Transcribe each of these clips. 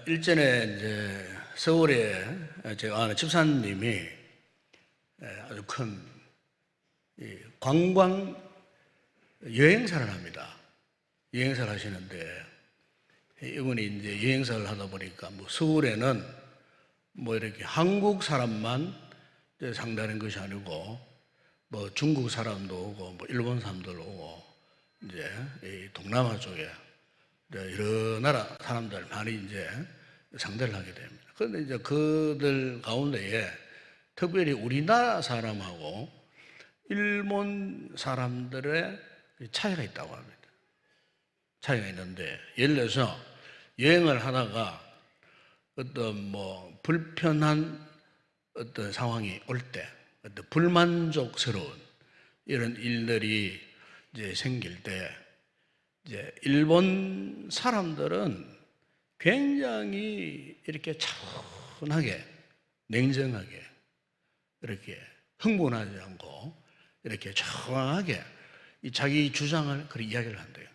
일전에 이제 서울에 제가 아는 집사님이 아주 큰 관광 여행사를 합니다. 여행사를 하시는데 이분이 이제 여행사를 하다 보니까 뭐 서울에는 뭐 이렇게 한국 사람만 이제 상대하는 것이 아니고 뭐 중국 사람도 오고 뭐 일본 사람도 오고 이제 이 동남아 쪽에 여러 나라 사람들 많이 이제 상대를 하게 됩니다. 그런데 이제 그들 가운데에 특별히 우리나라 사람하고 일본 사람들의 차이가 있다고 합니다. 차이가 있는데, 예를 들어서 여행을 하다가 어떤 뭐 불편한 어떤 상황이 올 때, 어떤 불만족스러운 이런 일들이 이제 생길 때, 이제 일본 사람들은 굉장히 이렇게 차분하게, 냉정하게, 이렇게 흥분하지 않고 이렇게 조용하게 자기 주장을 그렇게 이야기를 한대요.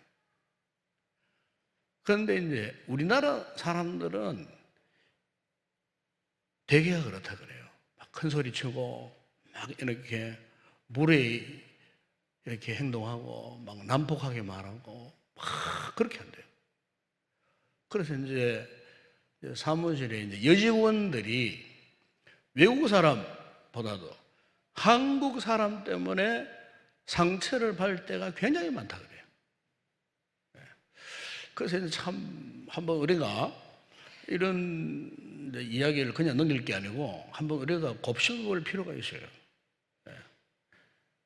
그런데 이제 우리나라 사람들은 대개가 그렇다 그래요. 막 큰 소리 치고 막 이렇게 무례히 이렇게 행동하고 막 난폭하게 말하고 막 그렇게 한대요. 그래서 이제 사무실에 이제 여직원들이 외국 사람보다도 한국 사람 때문에 상처를 받을 때가 굉장히 많다 그래요. 그래서 참 한번 우리가 이런 이야기를 그냥 넘길 게 아니고 한번 우리가 곱씹을 필요가 있어요.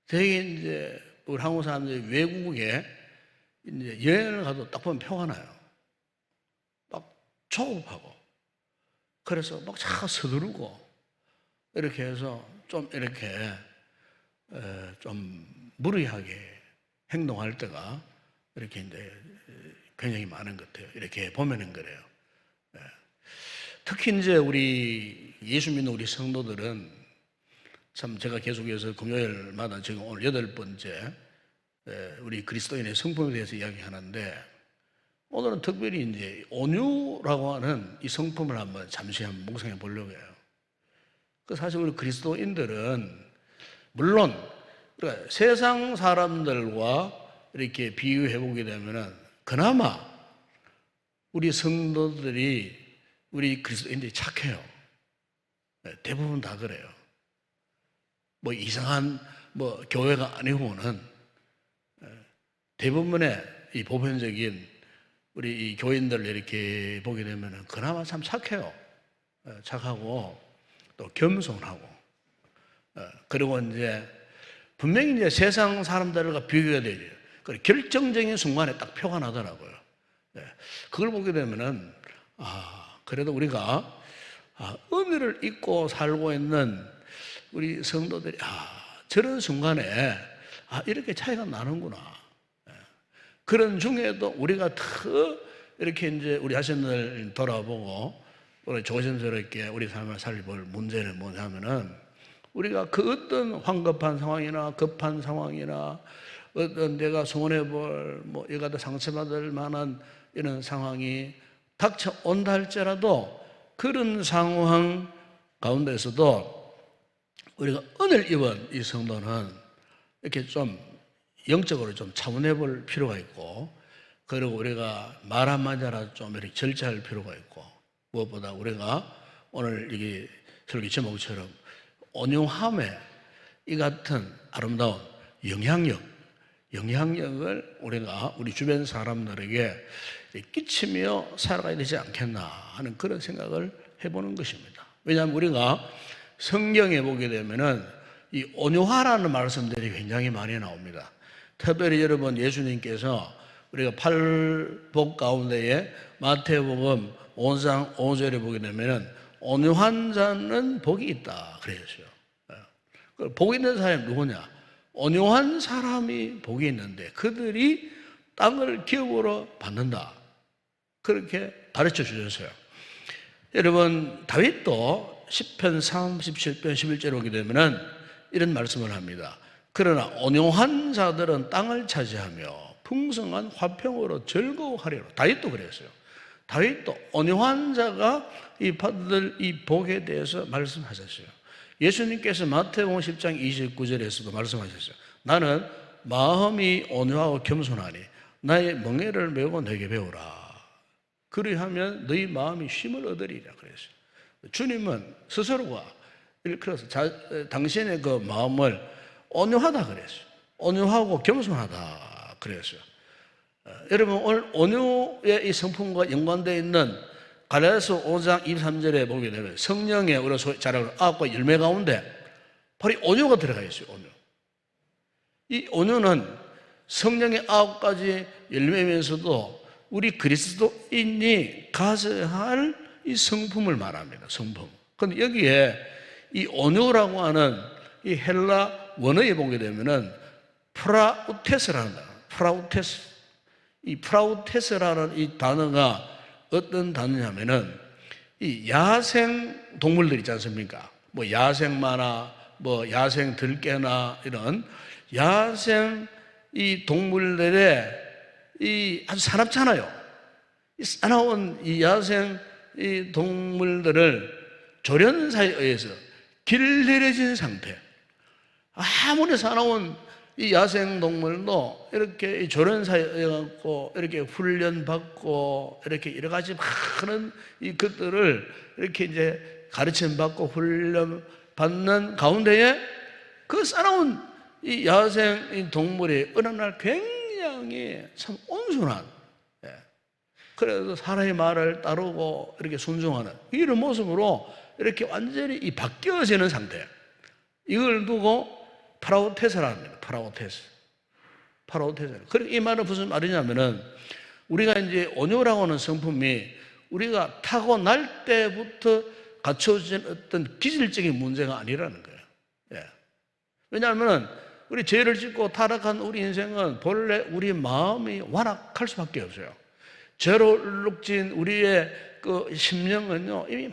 되게 이제 우리 한국 사람들이 외국에 이제 여행을 가도 딱 보면 표가 나요. 막 조급하고 그래서 막 자꾸 서두르고 이렇게 해서 좀 이렇게 좀 무리하게 행동할 때가 이렇게 이제 굉장히 많은 것 같아요. 이렇게 보면은 그래요. 특히 이제 우리 예수 믿는 우리 성도들은 참 제가 계속해서 금요일마다 지금 오늘 8번째 우리 그리스도인의 성품에 대해서 이야기하는데 오늘은 특별히 이제 온유라고 하는 이 성품을 잠시 한번 묵상해 보려고 해요. 그 사실 우리 그리스도인들은 물론 그러니까 세상 사람들과 이렇게 비유해 보게 되면은 그나마 우리 성도들이 우리 그리스도인들이 착해요. 대부분 다 그래요. 뭐 이상한 뭐 교회가 아니고는 대부분의 이 보편적인 우리 이 교인들을 이렇게 보게 되면은 그나마 참 착해요. 착하고 또 겸손하고 그리고 이제 분명히 이제 세상 사람들과 비교가 되죠. 그 결정적인 순간에 딱 표가 나더라고요. 그걸 보게 되면은 그래도 우리가 은혜를 잊고 살고 있는 우리 성도들이 저런 순간에 이렇게 차이가 나는구나. 그런 중에도 우리가 더 이렇게 이제 우리 자신을 돌아보고 우리 조심스럽게 우리 삶을 살펴볼 문제는 뭐냐면은 우리가 그 어떤 황급한 상황이나 급한 상황이나 어떤 내가 손해볼 뭐 이가 더 상처받을 만한 이런 상황이 닥쳐온다 할지라도 그런 상황 가운데서도 우리가 은혜를 입은 이 성도는 이렇게 좀 영적으로 좀 차분해 볼 필요가 있고 그리고 우리가 말 한마디라도 좀 이렇게 절제할 필요가 있고 무엇보다 우리가 오늘 이게 설교 제목처럼 온유함에 이 같은 아름다운 영향력을 우리가 우리 주변 사람들에게 끼치며 살아가야 되지 않겠나 하는 그런 생각을 해보는 것입니다. 왜냐하면 우리가 성경에 보게 되면은 이 온유하라는 말씀들이 굉장히 많이 나옵니다. 특별히 여러분 예수님께서 우리가 팔복 가운데에 마태복음 5장 5절에 보게 되면은 온유한 자는 복이 있다 그랬어요. 복이 있는 사람이 누구냐? 온유한 사람이 복이 있는데 그들이 땅을 기업으로 받는다. 그렇게 가르쳐 주셨어요. 여러분 다윗도 시편 37편 11절에 오게 되면은 이런 말씀을 합니다. 그러나 온유한 자들은 땅을 차지하며 풍성한 화평으로 즐거워하리라. 다윗도 그랬어요. 다윗도 온유한 자가 이 받을 이 복에 대해서 말씀하셨어요. 예수님께서 마태복음 10장 29절에서도 말씀하셨어요. 나는 마음이 온유하고 겸손하니 나의 멍에를 메고 내게 배우라. 그리하면 너희 마음이 쉼을 얻으리라 그랬어요. 주님은 스스로가 그래서 당신의 그 마음을 온유하다 그랬어요. 온유하고 겸손하다 그랬어요. 여러분 오늘 온유의 이 성품과 연관되어 있는 갈라디아서 5장 23절에 보게 되면 성령의 우리가 잘 알고 9가지 열매 가운데 바로 온유가 들어가 있어요. 온유. 이 온유는 성령의 9가지 열매면서도 우리 그리스도인이 가져야 할 이 성품을 말합니다. 성품. 그런데 여기에 이 온유라고 하는 이 헬라 원어에 보게 되면은 프라우테스라는 단어. 프라우테스. 이 프라우테스라는 이 단어가 어떤 단어냐면은 이 야생 동물들 있지 않습니까? 뭐 야생 마나, 뭐 야생 들깨나 이런 야생 이 동물들의 이 아주 사납잖아요. 이 사나운 이 야생 이 동물들을 조련사에 의해서 길들여진 상태. 아무리 사나운 이 야생 동물도 이렇게 조련사에 의해 이렇게 훈련받고 이렇게 여러 가지 많은 이 것들을 이렇게 이제 가르침 받고 훈련 받는 가운데에 그 사나운 이 야생 이 동물이 어느 날 굉장히 참 온순한, 그래서 사람의 말을 따르고 이렇게 순종하는 이런 모습으로 이렇게 완전히 이 바뀌어지는 상태. 이걸 두고 프라우테스라는 겁니다. 프라우테스. 그리고 이 말은 무슨 말이냐면은 우리가 이제 온유라고 하는 성품이 우리가 타고날 때부터 갖춰진 어떤 기질적인 문제가 아니라는 거예요. 왜냐하면 우리 죄를 짓고 타락한 우리 인생은 본래 우리 마음이 완악할 수밖에 없어요. 죄로 울룩진 우리의 그 심령은요, 이미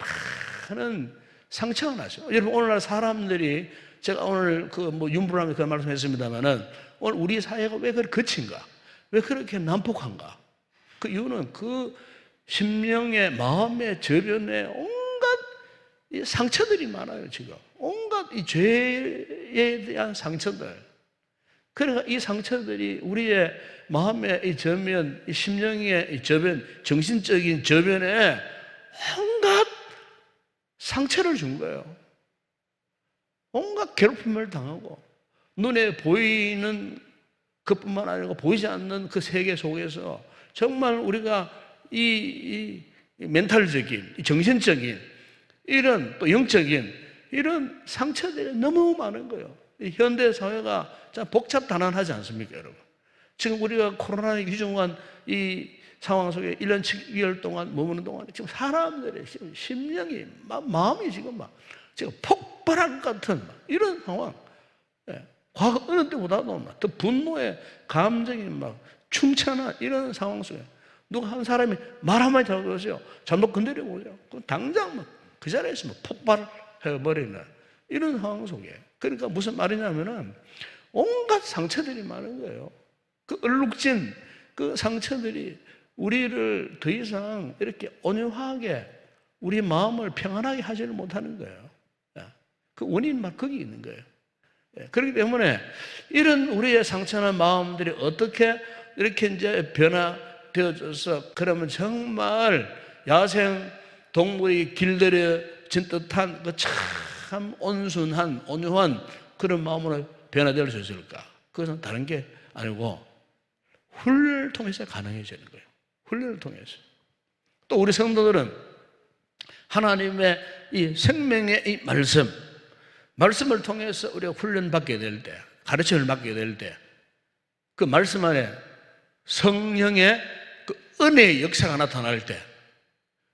많은 상처가 나죠. 여러분, 오늘날 사람들이 제가 오늘 그 뭐 윤부람이 그 말씀했습니다만은 오늘 우리 사회가 왜 그렇게 거친가? 왜 그렇게 난폭한가? 그 이유는 그 심령의 마음의 저변에 온갖 이 상처들이 많아요, 지금. 온갖 이 죄에 대한 상처들. 그러니까 이 상처들이 우리의 마음의 이 저변, 이 심령의 이 저변, 정신적인 저변에 온갖 상처를 준 거예요. 온갖 괴롭힘을 당하고 눈에 보이는 것뿐만 아니고 보이지 않는 그 세계 속에서 정말 우리가 이 멘탈적인, 이 정신적인 이런 또 영적인 이런 상처들이 너무 많은 거예요. 이 현대 사회가 참 복잡단안하지 않습니까, 여러분? 지금 우리가 코로나에 규정한 이 상황 속에 1년 7개월 동안 머무는 동안 지금 사람들의 심령이 마음이 지금 지금 폭발한 것 같은 이런 상황. 과거 어느 때보다도 더 분노의 감정이 충천한 이런 상황 속에 누가 한 사람이 말 한마디 하고 그러세요. 잘못 건드려 보세요. 당장 그 자리에서 폭발해버리는 이런 상황 속에. 그러니까 무슨 말이냐면은 온갖 상처들이 많은 거예요. 그 얼룩진 그 상처들이 우리를 더 이상 이렇게 온유하게 우리 마음을 평안하게 하지를 못하는 거예요. 그 원인은 막 거기 있는 거예요. 그렇기 때문에 이런 우리의 상처난 마음들이 어떻게 이렇게 이제 변화되어져서 그러면 정말 야생 동물이 길들여진 듯한 그 참 온순한 온유한 그런 마음으로 변화될 수 있을까? 그것은 다른 게 아니고 훈련을 통해서 가능해지는 거예요. 훈련을 통해서. 또 우리 성도들은 하나님의 이 생명의 이 말씀을 통해서 우리가 훈련받게 될 때, 가르침을 받게 될 때, 그 말씀 안에 성령의 그 은혜의 역사가 나타날 때,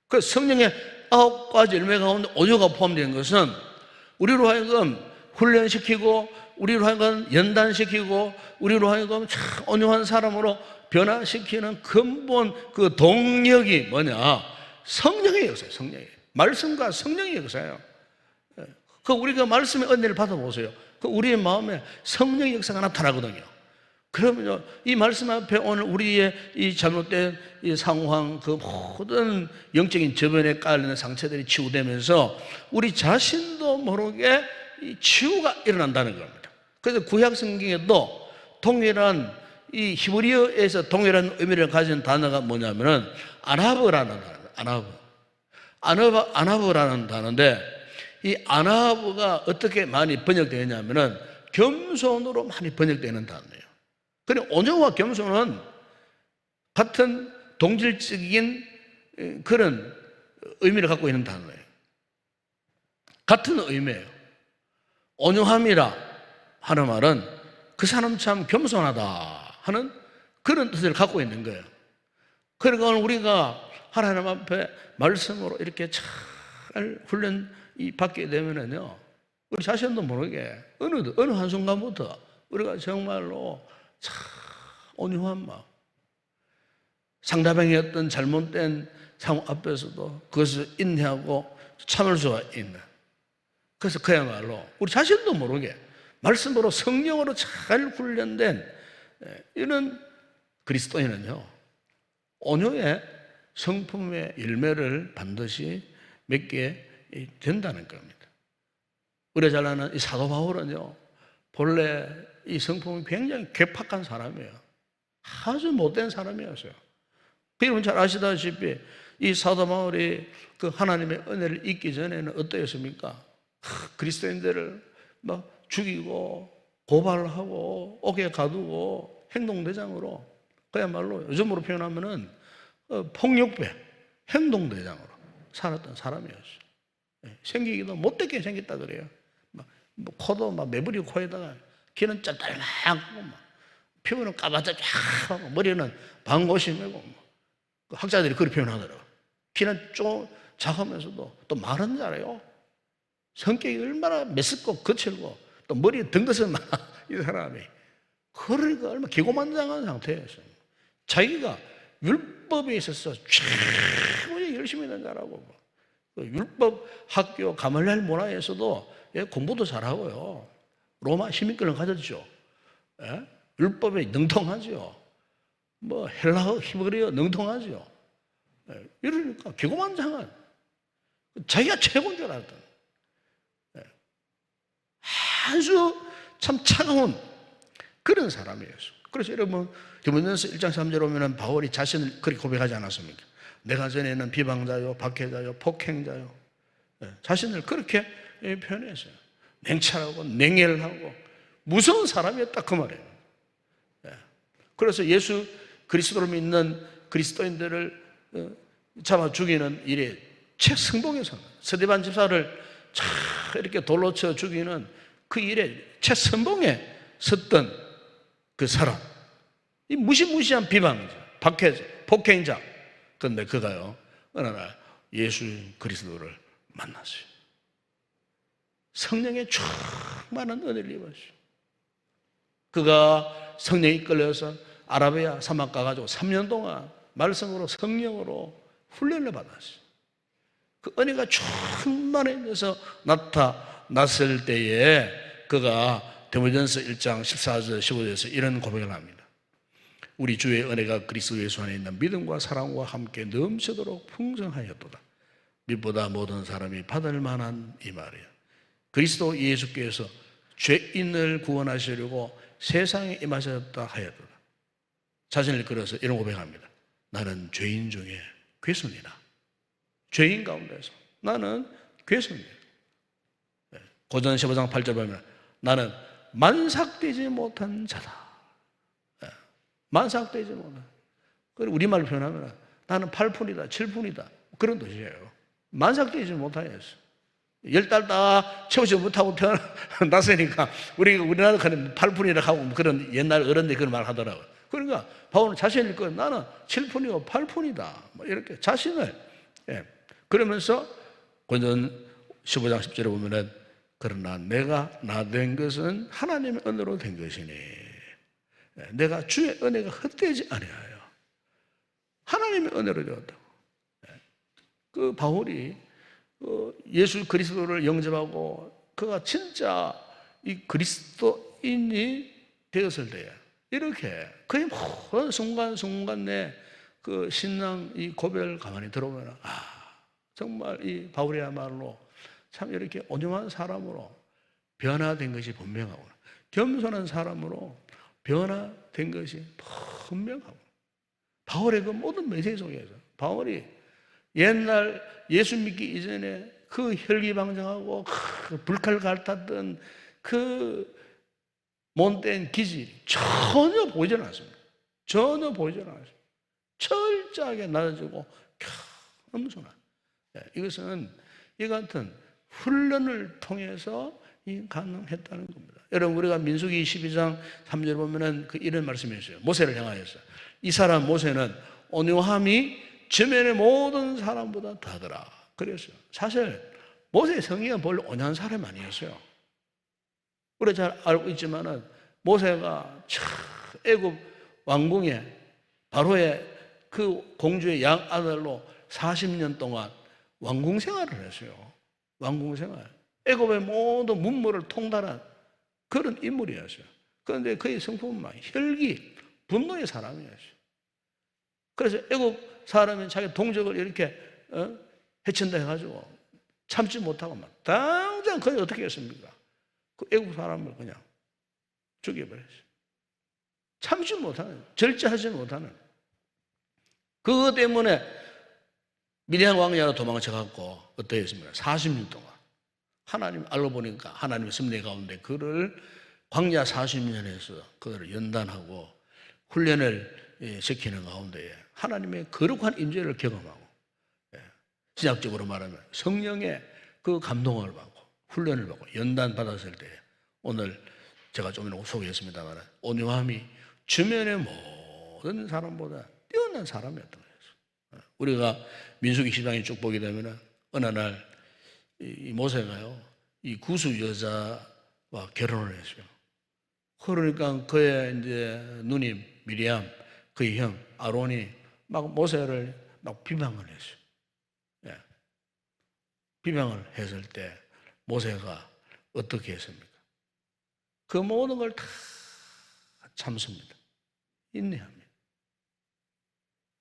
그 성령의 9가지 열매 가운데 온유가 포함된 것은 우리로 하여금 훈련시키고, 우리로 하여금 연단시키고, 우리로 하여금 참 온유한 사람으로 변화시키는 근본 그 동력이 뭐냐? 성령의 역사예요, 성령의. 말씀과 성령의 역사예요. 그 우리가 말씀의 은혜를 받아보세요. 그 우리의 마음에 성령의 역사가 나타나거든요. 그러면요, 이 말씀 앞에 오늘 우리의 이 잘못된 이 상황, 그 모든 영적인 저변에 깔리는 상처들이 치유되면서 우리 자신도 모르게 이 치유가 일어난다는 겁니다. 그래서 구약 성경에도 동일한 이 히브리어에서 동일한 의미를 가진 단어가 뭐냐면은 아나브라는 단어입니다. 아나브라는 단어인데, 이 아나브가 어떻게 많이 번역되냐면은 겸손으로 많이 번역되는 단어예요. 그리고 온유와 겸손은 같은 동질적인 그런 의미를 갖고 있는 단어예요. 같은 의미예요. 온유함이라 하는 말은 그 사람 참 겸손하다 하는 그런 뜻을 갖고 있는 거예요. 그러니까 우리가 하나님 앞에 말씀으로 이렇게 잘 훈련 받게 되면은요, 우리 자신도 모르게 어느 한순간부터 우리가 정말로 참 온유한 마음, 상대방의 어떤 잘못된 상황 앞에서도 그것을 인내하고 참을 수가 있는, 그래서 그야말로 우리 자신도 모르게 말씀으로 성령으로 잘 훈련된 이런 그리스도인은요, 온유의 성품의 열매를 반드시 맺게 된다는 겁니다. 우리가 잘 아는 이 사도 바울은요, 본래 이 성품이 굉장히 괴팍한 사람이에요. 아주 못된 사람이었어요. 여러분 잘 아시다시피 이 사도 바울이 그 하나님의 은혜를 잊기 전에는 어떠했습니까? 그리스도인들을 막 죽이고 고발하고 옥에 가두고 행동대장으로, 그야말로 요즘으로 표현하면은 폭력배, 행동대장으로 살았던 사람이었어요. 생기기도 못되게 생겼다 그래요. 뭐 코도 막 매부리 코에다가, 귀는 짤짤하고 피부는 까마득하고 머리는 방고시 메고, 학자들이 그렇게 표현하더라고요. 귀는 좀 작으면서도 또 말은 잘해요. 성격이 얼마나 메스고 거칠고 또 머리에 덩것은 많아 이 사람이. 그러니까 얼마나 기고만장한 상태였어요. 자기가 율법에 있어서 최고의 열심히 있는 자라고, 율법 학교 가말리엘 문화에서도 공부도 잘하고요, 로마 시민권을 가졌죠. 율법에 능통하죠. 뭐 헬라어, 히브리어 능통하죠. 이러니까 기고만장한, 자기가 최고인 줄 알았던, 아주 참 차가운 그런 사람이었어요. 그래서 여러분 디모데전서 1장 3절 오면은 바울이 자신을 그렇게 고백하지 않았습니까? 내가 전에는 비방자요, 박해자요, 폭행자요, 자신을 그렇게 표현했어요. 냉철하고 냉혈하고 무서운 사람이었다 그 말이에요. 그래서 예수 그리스도를 믿는 그리스도인들을 잡아 죽이는 일에 최선봉에서는, 스데반 집사를 차 이렇게 돌로 쳐 죽이는 그 일에 최선봉에 섰던 그 사람, 이 무시무시한 비방자, 박해자, 폭행자. 그런데 그가요, 어느 날 예수 그리스도를 만났어요. 성령의 충만한 은혜를 입었어요. 그가 성령이 이끌려서 아라비아 사막 가가지고 3년 동안 말씀으로 성령으로 훈련을 받았어요. 그 은혜가 충만해져서 나타났을 때에 그가 디모데전서 1장 14절 15절에서 이런 고백을 합니다. 우리 주의 은혜가 그리스도 예수 안에 있는 믿음과 사랑과 함께 넘치도록 풍성하였도다. 빛보다 모든 사람이 받을 만한 이 말이에요. 그리스도 예수께서 죄인을 구원하시려고 세상에 임하셨다 하였도다. 자신을 끌어서 이런 고백합니다. 나는 죄인 중에 괴순이다. 죄인 가운데서 나는 괴순이다. 고전 15장 8절 보면 나는 만삭되지 못한 자다. 만삭되지 못한. 그리고 우리말로 표현하면 나는 8푼이다, 7푼이다. 그런 뜻이에요. 만삭되지 못하였어. 10달 다 채우지 못하고 태어났으니까 우리나라 그런 8푼이라고 하고 그런 옛날 어른들이 그런 말 하더라고요. 그러니까 바울은 자신을 거 나는 7푼이고 8푼이다. 뭐 이렇게 자신을, 그러면서 고전 15장 10절에 보면은 그러나 내가 나 된 것은 하나님의 은혜로 된 것이니 내가 주의 은혜가 헛되지 아니하여 하나님의 은혜로 되었다고. 그 바울이 예수 그리스도를 영접하고 그가 진짜 이 그리스도인이 되었을 때에 이렇게 거의 모든 순간순간 내 그 신앙 이 고백을 가만히 들어보면 정말 이 바울이야말로 참 이렇게 온유한 사람으로 변화된 것이 분명하구나. 겸손한 사람으로 변화된 것이 분명하구나. 바울의 그 모든 메시지 속에서 바울이 옛날 예수 믿기 이전에 그 혈기방정하고 그 불칼 갈탔던 그 못된 기질이 전혀 보이지 않았습니다. 전혀 보이지 않았습니다. 철저하게 낮아지고 겸손한. 이것은 이 같은 훈련을 통해서 가능했다는 겁니다. 여러분, 우리가 민수기 12장 3절 보면은 이런 말씀이 있어요. 모세를 향하여서 이 사람 모세는 온유함이 지면의 모든 사람보다 더하더라 그랬어요. 사실 모세의 성의가 별로 온유한 사람이 아니었어요. 우리가 잘 알고 있지만은 모세가 애굽 왕궁에 바로의 그 공주의 양 아들로 40년 동안 왕궁 생활을 했어요. 왕궁 생활. 애굽의 모든 문물을 통달한 그런 인물이었어요. 그런데 그의 성품은 혈기, 분노의 사람이었어요. 그래서 애굽 사람은 자기 동족을 이렇게 해친다 해가지고 참지 못하고 당장 그게 어떻게 했습니까? 그 애국 사람을 그냥 죽여버렸어요. 참지 못하는, 절제하지 못하는. 그것 때문에 미디안 왕녀로 도망쳐갖고 어떻게 했습니까? 40년 동안 하나님 알고 보니까 하나님의 섭리 가운데 그를 광야 40년에서 그를 연단하고 훈련을 시키는 가운데에 하나님의 거룩한 임재를 경험하고, 신약적으로 말하면 성령의 그 감동을 받고 훈련을 받고 연단 받았을 때, 오늘 제가 좀 전에 소개했습니다만 온유함이 주변의 모든 사람보다 뛰어난 사람이었던 거예요. 우리가 민수기 10장에 쭉 보게 되면 어느 날 이 모세가요, 이 구수 여자와 결혼을 했어요. 그러니까 그의 이제 누님 미리암, 그의 형 아론이 막 모세를 막 비방을 했어요. 비방을 했을 때 모세가 어떻게 했습니까? 그 모든 걸 다 참습니다. 인내합니다.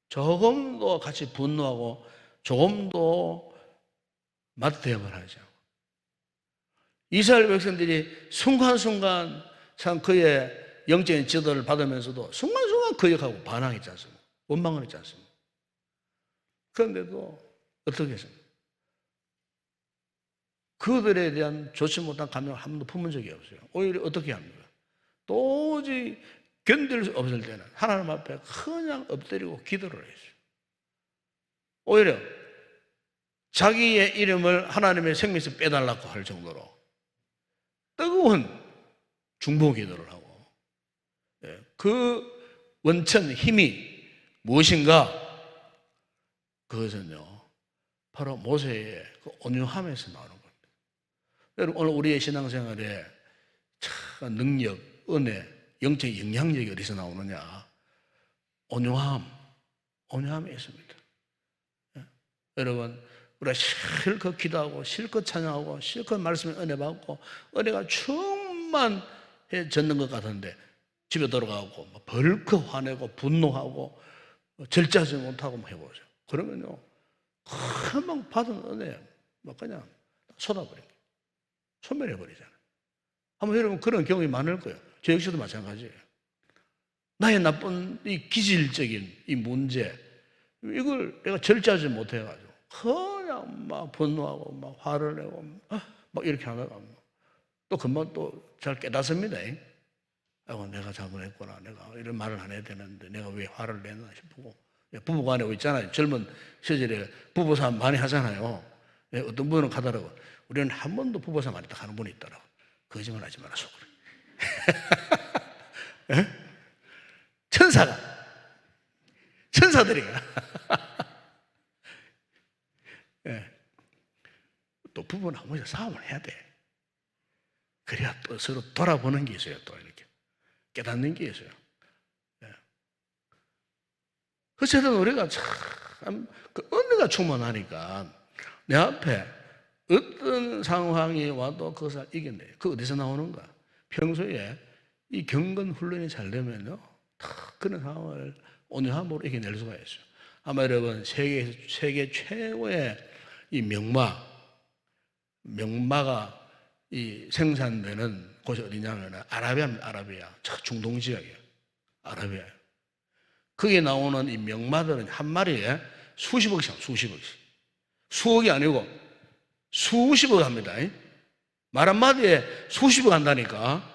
조금도 같이 분노하고 조금도 맞대응을 하지 않고, 이스라엘 백성들이 순간순간 참 그의 영적인 지도를 받으면서도 순간순간 거역하고 반항했지 않습니까? 원망을 했지 않습니까? 그런데도 어떻게 했습니까? 그들에 대한 좋지 못한 감정을 한 번도 품은 적이 없어요. 오히려 어떻게 합니까? 도저히 견딜 수 없을 때는 하나님 앞에 그냥 엎드리고 기도를 했어요. 오히려 자기의 이름을 하나님의 생명에서 빼달라고 할 정도로 뜨거운 중보 기도를 하고, 그 원천 힘이 무엇인가? 그것은요, 바로 모세의 그 온유함에서 나오는 겁니다. 여러분, 오늘 우리의 신앙생활에 참 능력, 은혜, 영적 영향력이 어디서 나오느냐? 온유함에 있습니다. 여러분, 우리가 실컷 기도하고 실컷 찬양하고 실컷 말씀에 은혜 받고 은혜가 충만해졌는 것 같은데 집에 돌아가고 벌컥 화내고 분노하고 절제하지 못하고 해보죠. 그러면요, 금방 받은 은혜 그냥 쏟아버립니다. 소멸해버리잖아요. 아마 여러분 그런 경험이 많을 거예요. 저 역시도 마찬가지예요. 나의 나쁜 이 기질적인 이 문제, 이걸 내가 절제하지 못해가지고 그냥 막 분노하고 막 화를 내고 막 이렇게 하다가 또 금방 또 잘 깨닫습니다. 아이고, 내가 잘못했구나. 내가 이런 말을 안 해야 되는데 내가 왜 화를 내나 싶고. 부부간에 있잖아요. 젊은 시절에 부부싸움 많이 하잖아요. 어떤 분은 하더라고. 우리는 한 번도 부부싸움 안 했다 하는 분이 있더라고. 거짓말 하지 마라 속으로. 천사들이야. 또 부부는 한 번씩 싸움을 해야 돼. 그래야 또 서로 돌아보는 게 있어요. 또 이렇게 깨닫는 게 있어요. 어쨌든 우리가 참 그 은혜가 충만하니까 내 앞에 어떤 상황이 와도 그것을 이겨내요. 그 어디서 나오는가? 평소에 이 경건 훈련이 잘 되면요, 다 그런 상황을 온유함으로 이겨낼 수가 있어요. 아마 여러분 세계 최고의 이 명마가 이 생산되는 곳이 어디냐면 아라비아입니다. 아라비아. 중동 지역이에요. 아라비아. 거기에 나오는 이 명마들은 한 마리에 수십억씩, 수십억씩. 수억이 아니고 수십억 합니다. 말 한마디에 수십억 한다니까.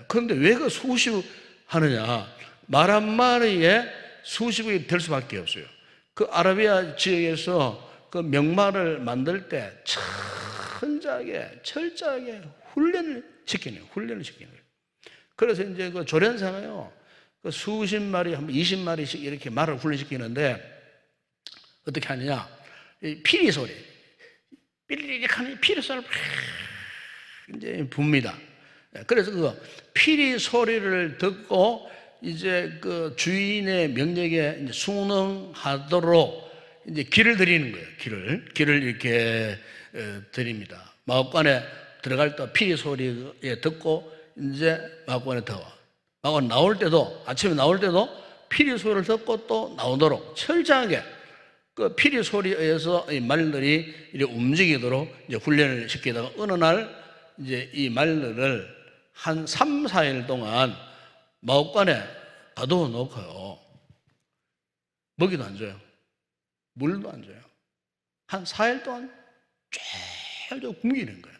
그런데 왜 그 수십억 하느냐? 말 한마디에 수십억이 될 수밖에 없어요. 그 아라비아 지역에서 그 명마를 만들 때 철저하게 훈련을 시키는 거예요. 그래서 이제 그 조련사가요, 그 수십 마리, 한 20마리씩 이렇게 말을 훈련시키는데 어떻게 하느냐? 이 피리 소리, 삐리릭 하는 피리 소리를 이제 붑니다. 그래서 그 피리 소리를 듣고 이제 그 주인의 명령에 이제 순응하도록 이제 길을 드리는 거예요. 길을 이렇게 드립니다. 마곡관에 들어갈 때 피리 소리에 듣고 이제 마곡관에 들어와. 마곡관 나올 때도, 아침에 나올 때도 피리 소리를 듣고 또 나오도록 철저하게 그 피리 소리에 의해서 이 말들이 이렇게 움직이도록 이제 훈련을 시키다가 어느 날 이제 이 말들을 한 3, 4일 동안 마곡관에 가둬 놓고요. 먹이도 안 줘요. 물도 안 줘요. 한 4일 동안 쭉 굶기는 거예요.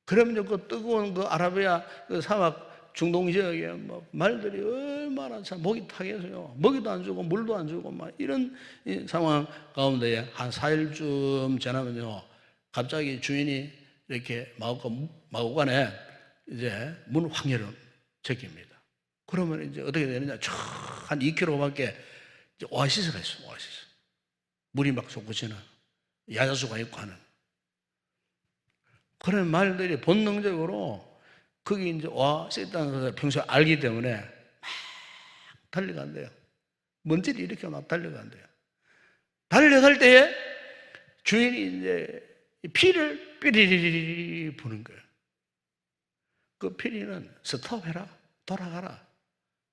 그러면 그 뜨거운 그 아라비아 그 사막 중동 지역에 뭐 말들이 얼마나 참 목이 타겠어요. 먹이도 안 주고 물도 안 주고 막 이런 상황 가운데 한 4일쯤 지나면요, 갑자기 주인이 이렇게 마곡관에 이제 문 확 열어 제낍니다. 그러면 이제 어떻게 되느냐? 한 2km밖에 오아시스가 있어요. 오아시스. 물이 막 솟구치는 야자수가 있고 하는 그런 말들이 본능적으로 거기 이제 오아시스 있다는 것을 평소에 알기 때문에 막 달려간대요. 먼지를 이렇게 막 달려간대요. 달려갈 때에 주인이 이제 피를 삐리리리 부는 거예요. 그 피리는 스톱해라, 돌아가라,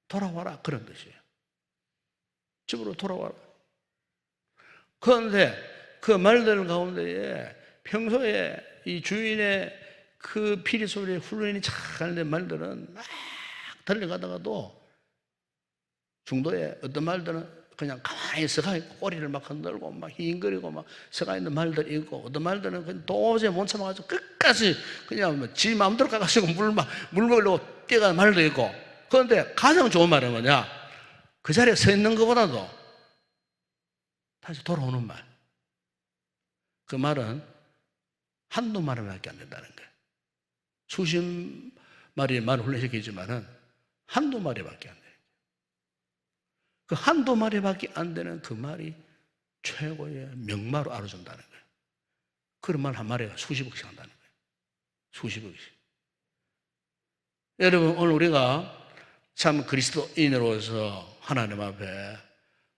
돌아와라 그런 뜻이에요. 집으로 돌아와라. 그런데 그 말들 가운데에 평소에 이 주인의 그 피리 소리에 훈련이 잘 하는 말들은 막 달려가다가도 중도에 어떤 말들은 그냥 가만히 서가 있고 꼬리를 막 흔들고 막 휘잉거리고 막 서가 있는 말들이 있고 어떤 말들은 그냥 도저히 못 참아가지고 끝까지 그냥 지 마음대로 가가지고 물 먹으려고 뛰어가는 말도 있고. 그런데 가장 좋은 말은 뭐냐? 그 자리에 서 있는 것보다도 다시 돌아오는 말. 그 말은 한두 마리밖에 안 된다는 거예요. 수십 마리의 말을 훈련시키지만은 한두 마리밖에 안 돼요. 그 한두 마리밖에 안 되는 그 말이 최고의 명마로 알아준다는 거예요. 그런 말 한 마리가 수십억씩 한다는 거예요. 수십억씩. 여러분, 오늘 우리가 참 그리스도인으로서 하나님 앞에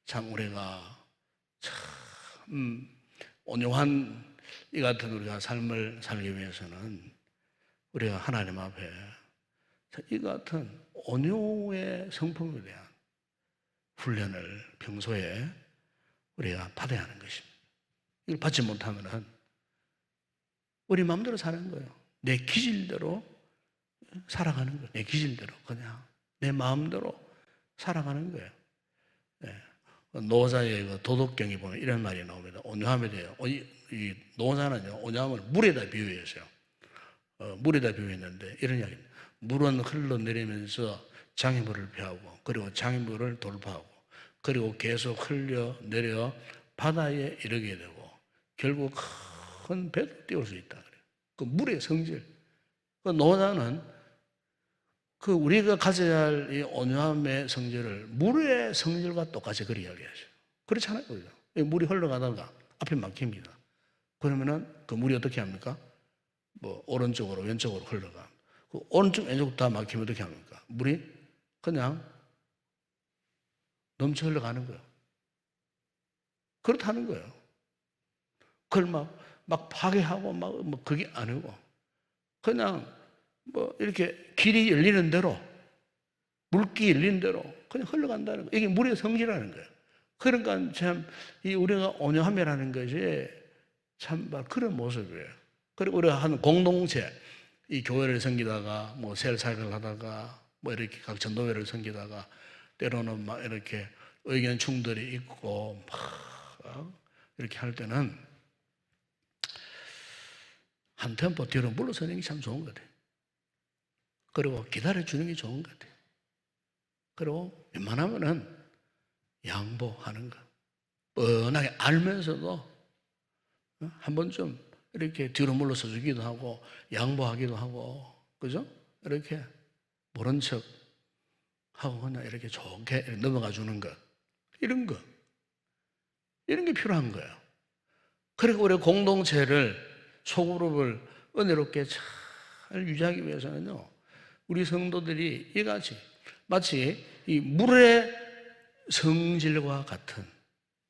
참 우리가 참 온유한 이 같은 우리가 삶을 살기 위해서는 우리가 하나님 앞에 이 같은 온유의 성품에 대한 훈련을 평소에 우리가 받아야 하는 것입니다. 이걸 받지 못하면 우리 마음대로 사는 거예요. 내 기질대로 살아가는 거예요. 내 기질대로 그냥 내 마음대로 살아가는 거예요. 네. 노자의 그 도덕경에 보면 이런 말이 나옵니다. 온유함에 대해 이 노자는요, 온유함을 물에다 비유했어요. 물에다 비유했는데 이런 이야기입니다. 물은 흘러내리면서 장애물을 피하고 그리고 장애물을 돌파하고 그리고 계속 흘러내려 바다에 이르게 되고 결국 큰 배도 띄울 수 있다. 그 물의 성질. 그 노자는 그 우리가 가져야 할 이 온유함의 성질을 물의 성질과 똑같이 그리 이야기하죠. 그렇잖아요. 물이 흘러가다가 앞에 막힙니다. 그러면은 그 물이 어떻게 합니까? 뭐 오른쪽으로 왼쪽으로 흘러가. 그 오른쪽 왼쪽 다 막히면 어떻게 합니까? 물이 그냥 넘쳐 흘러가는 거예요. 그렇다는 거예요. 그걸 막 파괴하고 막 그게 아니고 그냥 뭐 이렇게 길이 열리는 대로, 물기 열리는 대로 그냥 흘러간다는 거예요. 이게 물의 성질이라는 거예요. 그러니까 참 이 우리가 온유함이라는 것이 참 그런 모습이에요. 그리고 우리가 하는 공동체, 이 교회를 섬기다가 뭐 셀사역을 하다가 뭐 이렇게 각 전도회를 섬기다가 때로는 막 이렇게 의견 충돌이 있고 막 이렇게 할 때는 한 템포 뒤로 물러서는 게 참 좋은 것 같아요. 그리고 기다려주는 게 좋은 것 같아요. 그리고 웬만하면은 양보하는 거. 뻔하게 알면서도 한 번쯤 이렇게 뒤로 물러서 주기도 하고 양보하기도 하고, 그죠? 이렇게 모른 척 하고 그냥 이렇게 좋게 이렇게 넘어가 주는 것. 이런 게 필요한 거예요. 그리고 우리 공동체를, 소그룹을 은혜롭게 잘 유지하기 위해서는요, 우리 성도들이 이같이 마치 이 물의 성질과 같은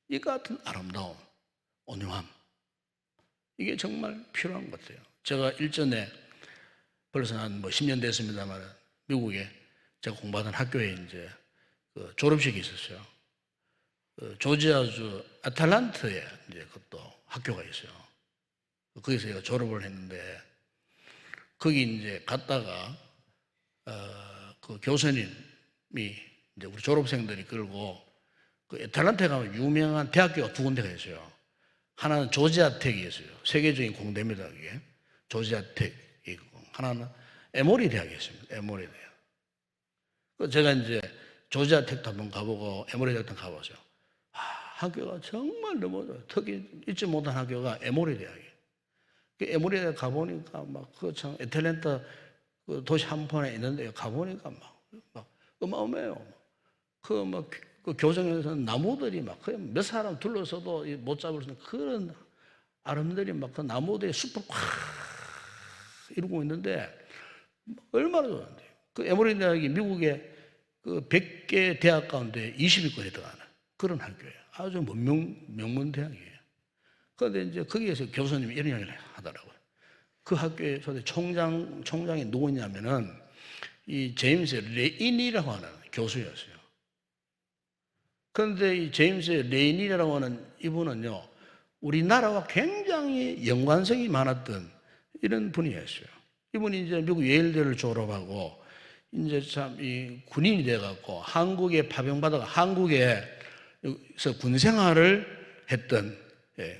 이 같은 아름다움, 온유함, 이게 정말 필요한 것 같아요. 제가 일전에 벌써 한 10년 됐습니다만 미국에 제가 공부하던 학교에 이제 그 졸업식이 있었어요. 그 조지아주 애틀랜타에 이제 그것도 학교가 있어요. 거기서 제가 졸업을 했는데 거기 이제 갔다가 그 교수님이 이제 우리 졸업생들이 끌고 그 애틀랜타에 가면 유명한 대학교가 두 군데가 있어요. 하나는 조지아텍이 있어요. 세계적인 공대입니다. 그게 조지아텍이 있고, 하나는 에모리 대학이 있습니다. 에모리 대학. 그 제가 이제 조지아텍도 한번 가보고 에모리 대학도 가보죠. 학교가 정말 너무 좋아요. 특히 잊지 못한 학교가 에모리 대학이에요. 그 에모리 대학 가보니까 막 그 참 애틀랜타 그 도시 한복판에 있는데 가보니까 막 어마어마해요. 그 교정에서는 나무들이 막 몇 사람 둘러서도 못 잡을 수 있는 그런 아름들이 막 그 나무들이 숲을 꽉 이루고 있는데 얼마나 좋은데. 그 에모리 대학이 미국의 그 100개 대학 가운데 20위권에 들어가는 그런 학교예요. 아주 명문 대학이에요. 그런데 이제 거기에서 교수님이 이런 이야기를 하더라고요. 그 학교의 총장이 누구냐면은 이 제임스 레인이라고 하는 교수였어요. 그런데 이 제임스 레인이라고 하는 이분은요, 우리나라와 굉장히 연관성이 많았던 이런 분이었어요. 이분이 이제 미국 예일대를 졸업하고 이제 참 이 군인이 돼갖고 한국에 파병받아가 한국에서 군 생활을 했던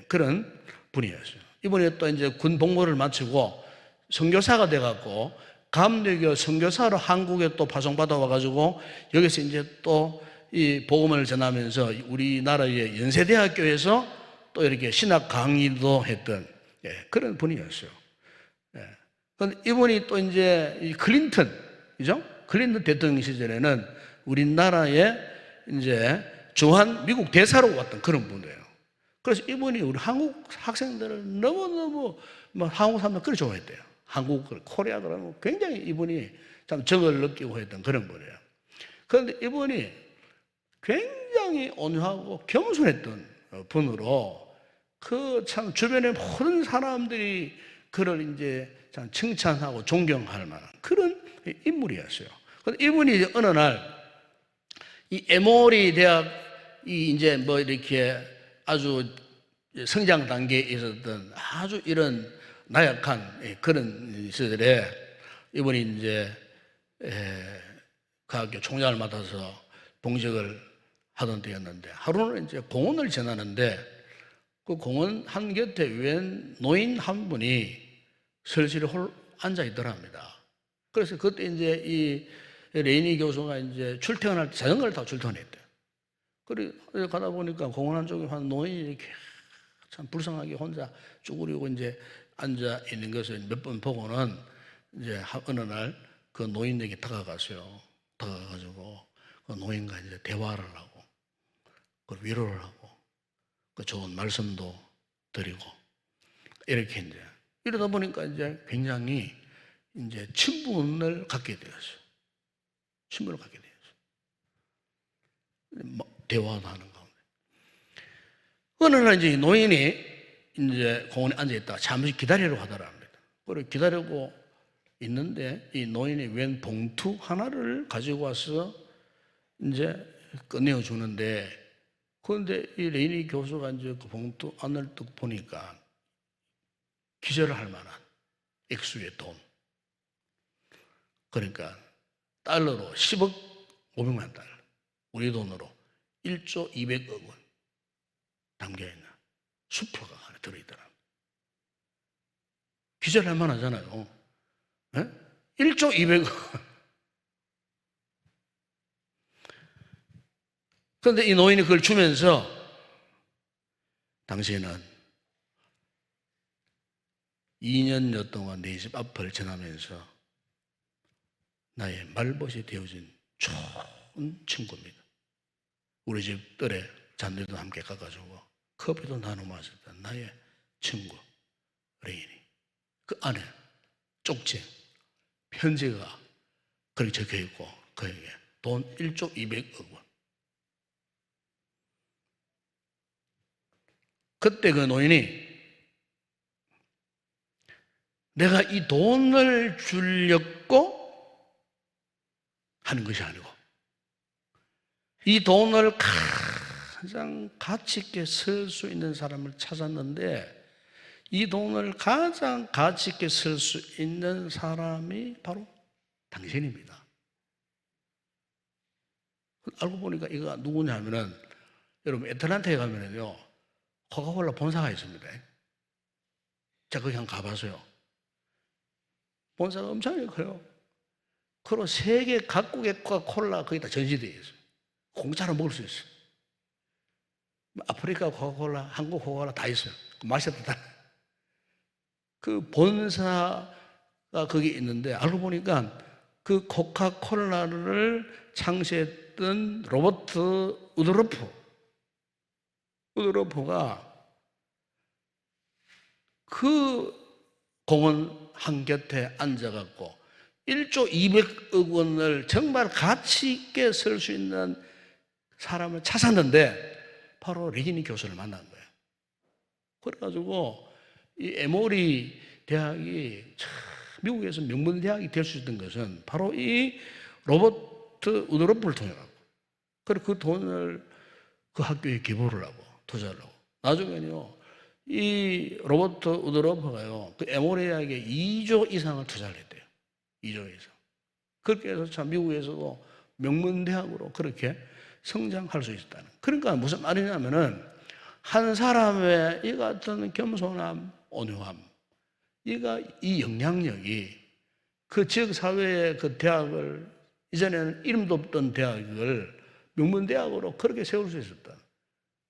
그런 분이었어요. 이분이 또 이제 군 복무를 마치고 선교사가 돼갖고 감리교 선교사로 한국에 또 파송받아 와가지고 여기서 이제 또 이 복음을 전하면서 우리나라의 연세대학교에서 또 이렇게 신학 강의도 했던 그런 분이었어요. 그런데 이분이 또 이제 이 클린턴, 그죠? 클린턴 대통령 시절에는 우리나라에 이제 주한 미국 대사로 왔던 그런 분이에요. 그래서 이분이 우리 한국 학생들을 너무너무 한국 사람들 그렇게 좋아했대요. 한국, 코리아 그러면 굉장히 이분이 참 정을 느끼고 했던 그런 분이에요. 그런데 이분이 굉장히 온유하고 겸손했던 분으로 그 참 주변의 모든 사람들이 그를 이제 참 칭찬하고 존경할 만한 그런 인물이었어요. 그런데 이분이 이제 어느 날 이 에모리 대학이 이제 뭐 이렇게 아주 성장 단계에 있었던 아주 이런 나약한 그런 시절에 이분이 이제 그 학교 총장을 맡아서 봉직을 하던 때였는데 하루는 이제 공원을 지나는데 그 공원 한 곁에 웬 노인 한 분이 설실히 앉아 있더랍니다. 그래서 그때 이제 이 레이니 교수가 이제 출퇴근할 때 자전거를 타고 출퇴근했대요. 그래 가다 보니까 공원 한쪽에 한 노인이 이렇게 참 불쌍하게 혼자 쭈그리고 이제 앉아 있는 것을 몇 번 보고는 이제 어느 날 그 노인에게 다가갔어요. 다가가가지고 그 노인과 이제 대화를 하고 그 위로를 하고 그 좋은 말씀도 드리고 이렇게 이제 이러다 보니까 이제 굉장히 이제 친분을 갖게 되었어요. 친분을 갖게 되었어요. 대화도 하는 가운데 어느 날 이제 노인이 이제 공원에 앉아 있다가 잠시 기다리려고 하더랍니다. 그래 기다리고 있는데 이 노인이 웬 봉투 하나를 가지고 와서 이제 꺼내어 주는데, 그런데 이 레이니 교수가 이제 그 봉투 안을 딱 보니까 기절을 할 만한 액수의 돈. 그러니까 달러로 10억 500만 달러, 우리 돈으로 1조 200억 원 담겨있는 수표가 하나 들어있더라. 기절할 만하잖아요. 네? 1조 200억. 그런데 이 노인이 그걸 주면서 당신은 2년여 동안 내 집 앞을 지나면서 나의 말벗이 되어진 좋은 친구입니다. 우리 집 뜰에 잔디도 함께 깎아주고 커피도 나눠 마셨던 나의 친구 레인이. 그 안에 쪽지, 편지가 그렇게 적혀 있고 그에게 돈 1조 200억 원. 그때 그 노인이 내가 이 돈을 주려고 하는 것이 아니고 이 돈을 가장 가치 있게 쓸 수 있는 사람을 찾았는데, 이 돈을 가장 가치 있게 쓸 수 있는 사람이 바로 당신입니다. 알고 보니까 이거 누구냐면은, 여러분 애틀랜타에 가면은요 코카콜라 본사가 있습니다. 제가 거기 한번 가봐서요, 본사가 엄청 커요. 그리고 세계 각국의 코카콜라 거기다 전시되어 있어요. 공짜로 먹을 수 있어요. 아프리카 코카콜라, 한국 코카콜라 다 있어요. 마셔도 다. 그 본사가 거기 있는데, 알고 보니까 그 코카콜라를 창시했던 로버트 우드러프가 그 공원 한 곁에 앉아갖고 1조 200억 원을 정말 가치 있게 쓸 수 있는 사람을 찾았는데 바로 레지니 교수를 만난 거예요. 그래가지고 이 에모리 대학이 미국에서 명문대학이 될 수 있던 것은 바로 이 로버트 우드러프를 통해 갖고, 그리고 그 돈을 그 학교에 기부를 하고 투자를 하고, 나중에는요 이 로버트 우드러프가요 그 에모리 대학에 2조 이상을 투자를 했대요. 2조 이상. 그렇게 해서 참 미국에서도 명문대학으로 그렇게 성장할 수 있었다는. 그러니까 무슨 말이냐면은, 한 사람의 이 같은 겸손함, 온유함, 이 영향력이 그 지역 사회의 그 대학을, 이전에는 이름도 없던 대학을 명문대학으로 그렇게 세울 수 있었다.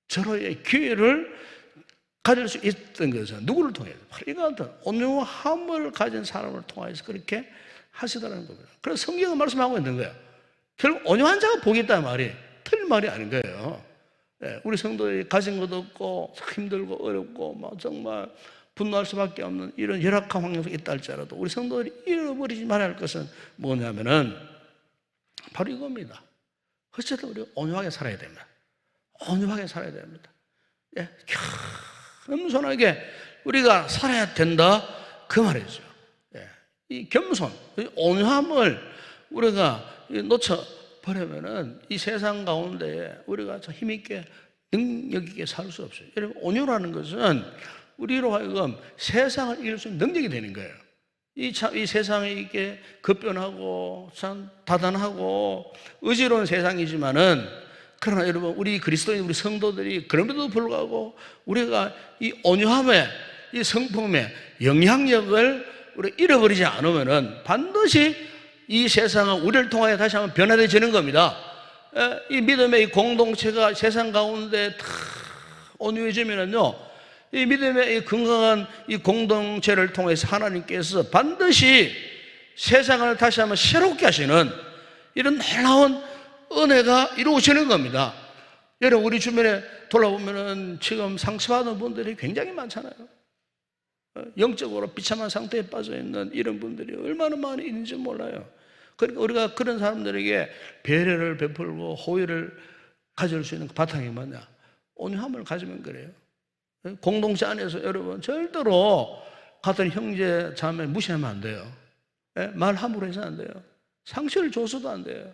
저로의 기회를 가질 수 있었던 것은 누구를 통해서? 바로 이 같은 온유함을 가진 사람을 통해서 그렇게 하시더라는 겁니다. 그래서 성경은 말씀하고 있는 거예요. 결국 온유한 자가 복이 있다는 말이 틀린 말이 아닌 거예요. 우리 성도들이 가진 것도 없고 힘들고 어렵고 막 정말 분노할 수밖에 없는 이런 열악한 환경 속에 있다 할지라도 우리 성도들이 잃어버리지 말아야 할 것은 뭐냐면은 바로 이겁니다. 어쨌든 우리 온유하게 살아야 됩니다. 온유하게 살아야 됩니다. 겸손하게 우리가 살아야 된다, 그 말이죠. 이 겸손, 이 온유함을 우리가 놓쳐버리면은 이 세상 가운데 우리가 힘있게 능력 있게 살 수 없어요. 여러분, 온유라는 것은 우리로 하여금 세상을 이길 수 있는 능력이 되는 거예요. 이 세상이 이게 급변하고 참 다단하고 의지로운 세상이지만은, 그러나 여러분 우리 그리스도인 우리 성도들이 그럼에도 불구하고 우리가 이 온유함의 이 성품의 영향력을 우리 잃어버리지 않으면은 반드시 이 세상은 우리를 통하여 다시 한번 변화되어지는 겁니다. 이 믿음의 이 공동체가 세상 가운데 다 온유해지면은요, 이 믿음의 이 건강한 이 공동체를 통해서 하나님께서 반드시 세상을 다시 한번 새롭게 하시는 이런 놀라운 은혜가 이루어지는 겁니다. 여러분, 우리 주변에 돌아보면은 지금 상처받은 분들이 굉장히 많잖아요. 영적으로 비참한 상태에 빠져 있는 이런 분들이 얼마나 많이 있는지 몰라요. 그러니까 우리가 그런 사람들에게 배려를 베풀고 호의를 가질 수 있는 그 바탕이 뭐냐? 온유함을 가지면 그래요. 공동체 안에서 여러분 절대로 같은 형제 자매 무시하면 안 돼요. 말 함부로 해서 안 돼요. 상처를 줘서도 안 돼요.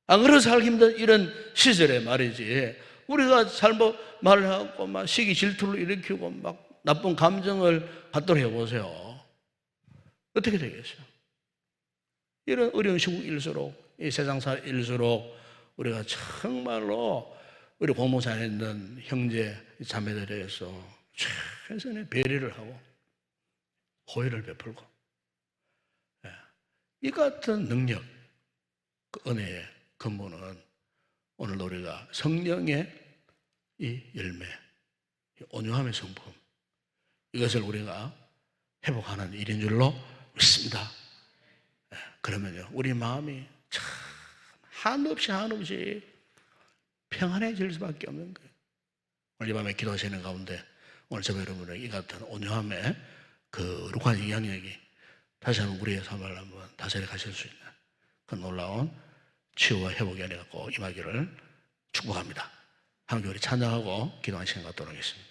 안 그래서 살기 힘든 이런 시절에 말이지, 우리가 잘못 말을 하고 막 시기 질투를 일으키고 막 나쁜 감정을 갖도록 해보세요. 어떻게 되겠어요? 이런 어려운 시국일수록, 이 세상살일수록 우리가 정말로 우리 공동체에 있는 형제 자매들에 대해서 최선의 배려를 하고 호의를 베풀고, 이 같은 능력, 그 은혜의 근본은 오늘 우리가 성령의 이 열매, 이 온유함의 성품, 이것을 우리가 회복하는 일인 줄로 믿습니다. 그러면요, 우리 마음이 참 한없이 평안해질 수밖에 없는 거예요. 오늘 이 밤에 기도하시는 가운데 오늘 저와 여러분의 이 같은 온유함의 그 거룩한 영향력이 다시 한번 우리의 삶을 한번 다스려 가실 수 있는 그 놀라운 치유와 회복이 아니라 꼭 임하기를 축복합니다. 함께 우리 찬양하고 기도하는 시간 갖도록 하겠습니다.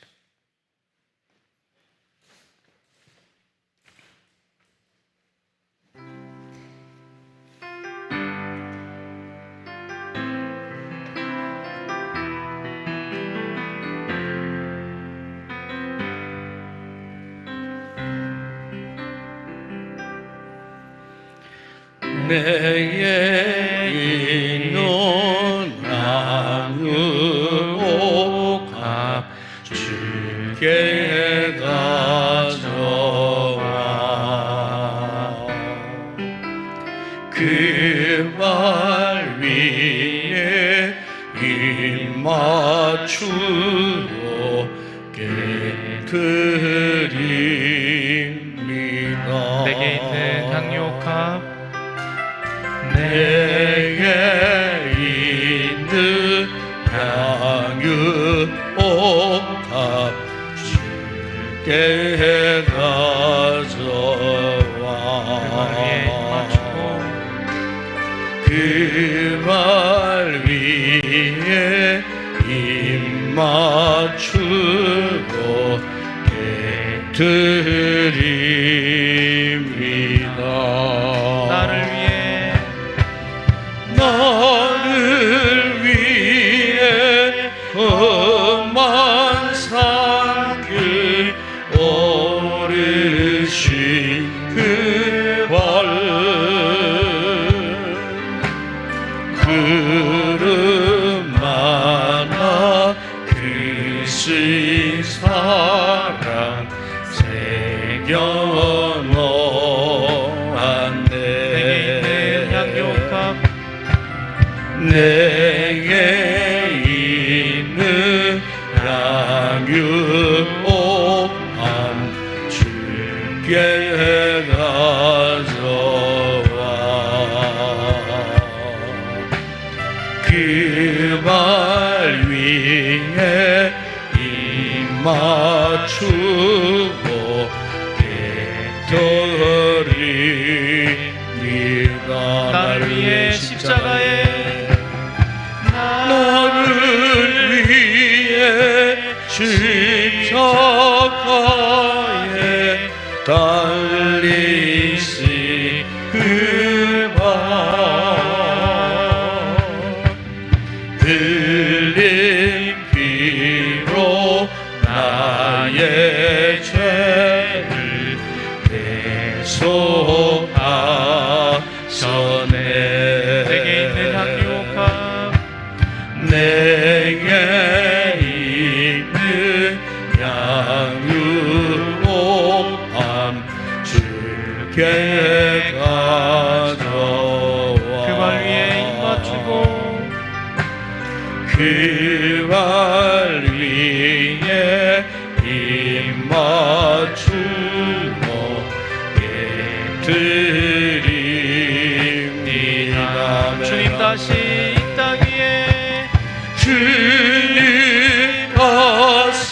내게 있는 나누고 값 주께 가져와 그 발 위에 입 맞추고 깨뜨립니다. 내게 있는 향유값 내게 있는 향유옥합 주께 가져와 그 발 위에 입 맞추고 깨뜨립니다. 나를 위해 험한 산길 오르신 그 발 그릇마다 그리스의 사랑 새겨놓았네. 내게 있는 향유옥함 주께 가져와 그 발 위에 입 맞추고 깨뜨립니다. 나를 위해 십자가에 나를 위해 십자가에 달리신 그 발 흘린 피로 나의 죄를 대속하셨네. 내게 있는 향유값 내게 있는 향유옥함 주께 가져와 그 발 위에 입 맞추고 그 발 위에 입 맞추고 깨뜨립니다. 주님 다시 이 땅 위에 주님 다시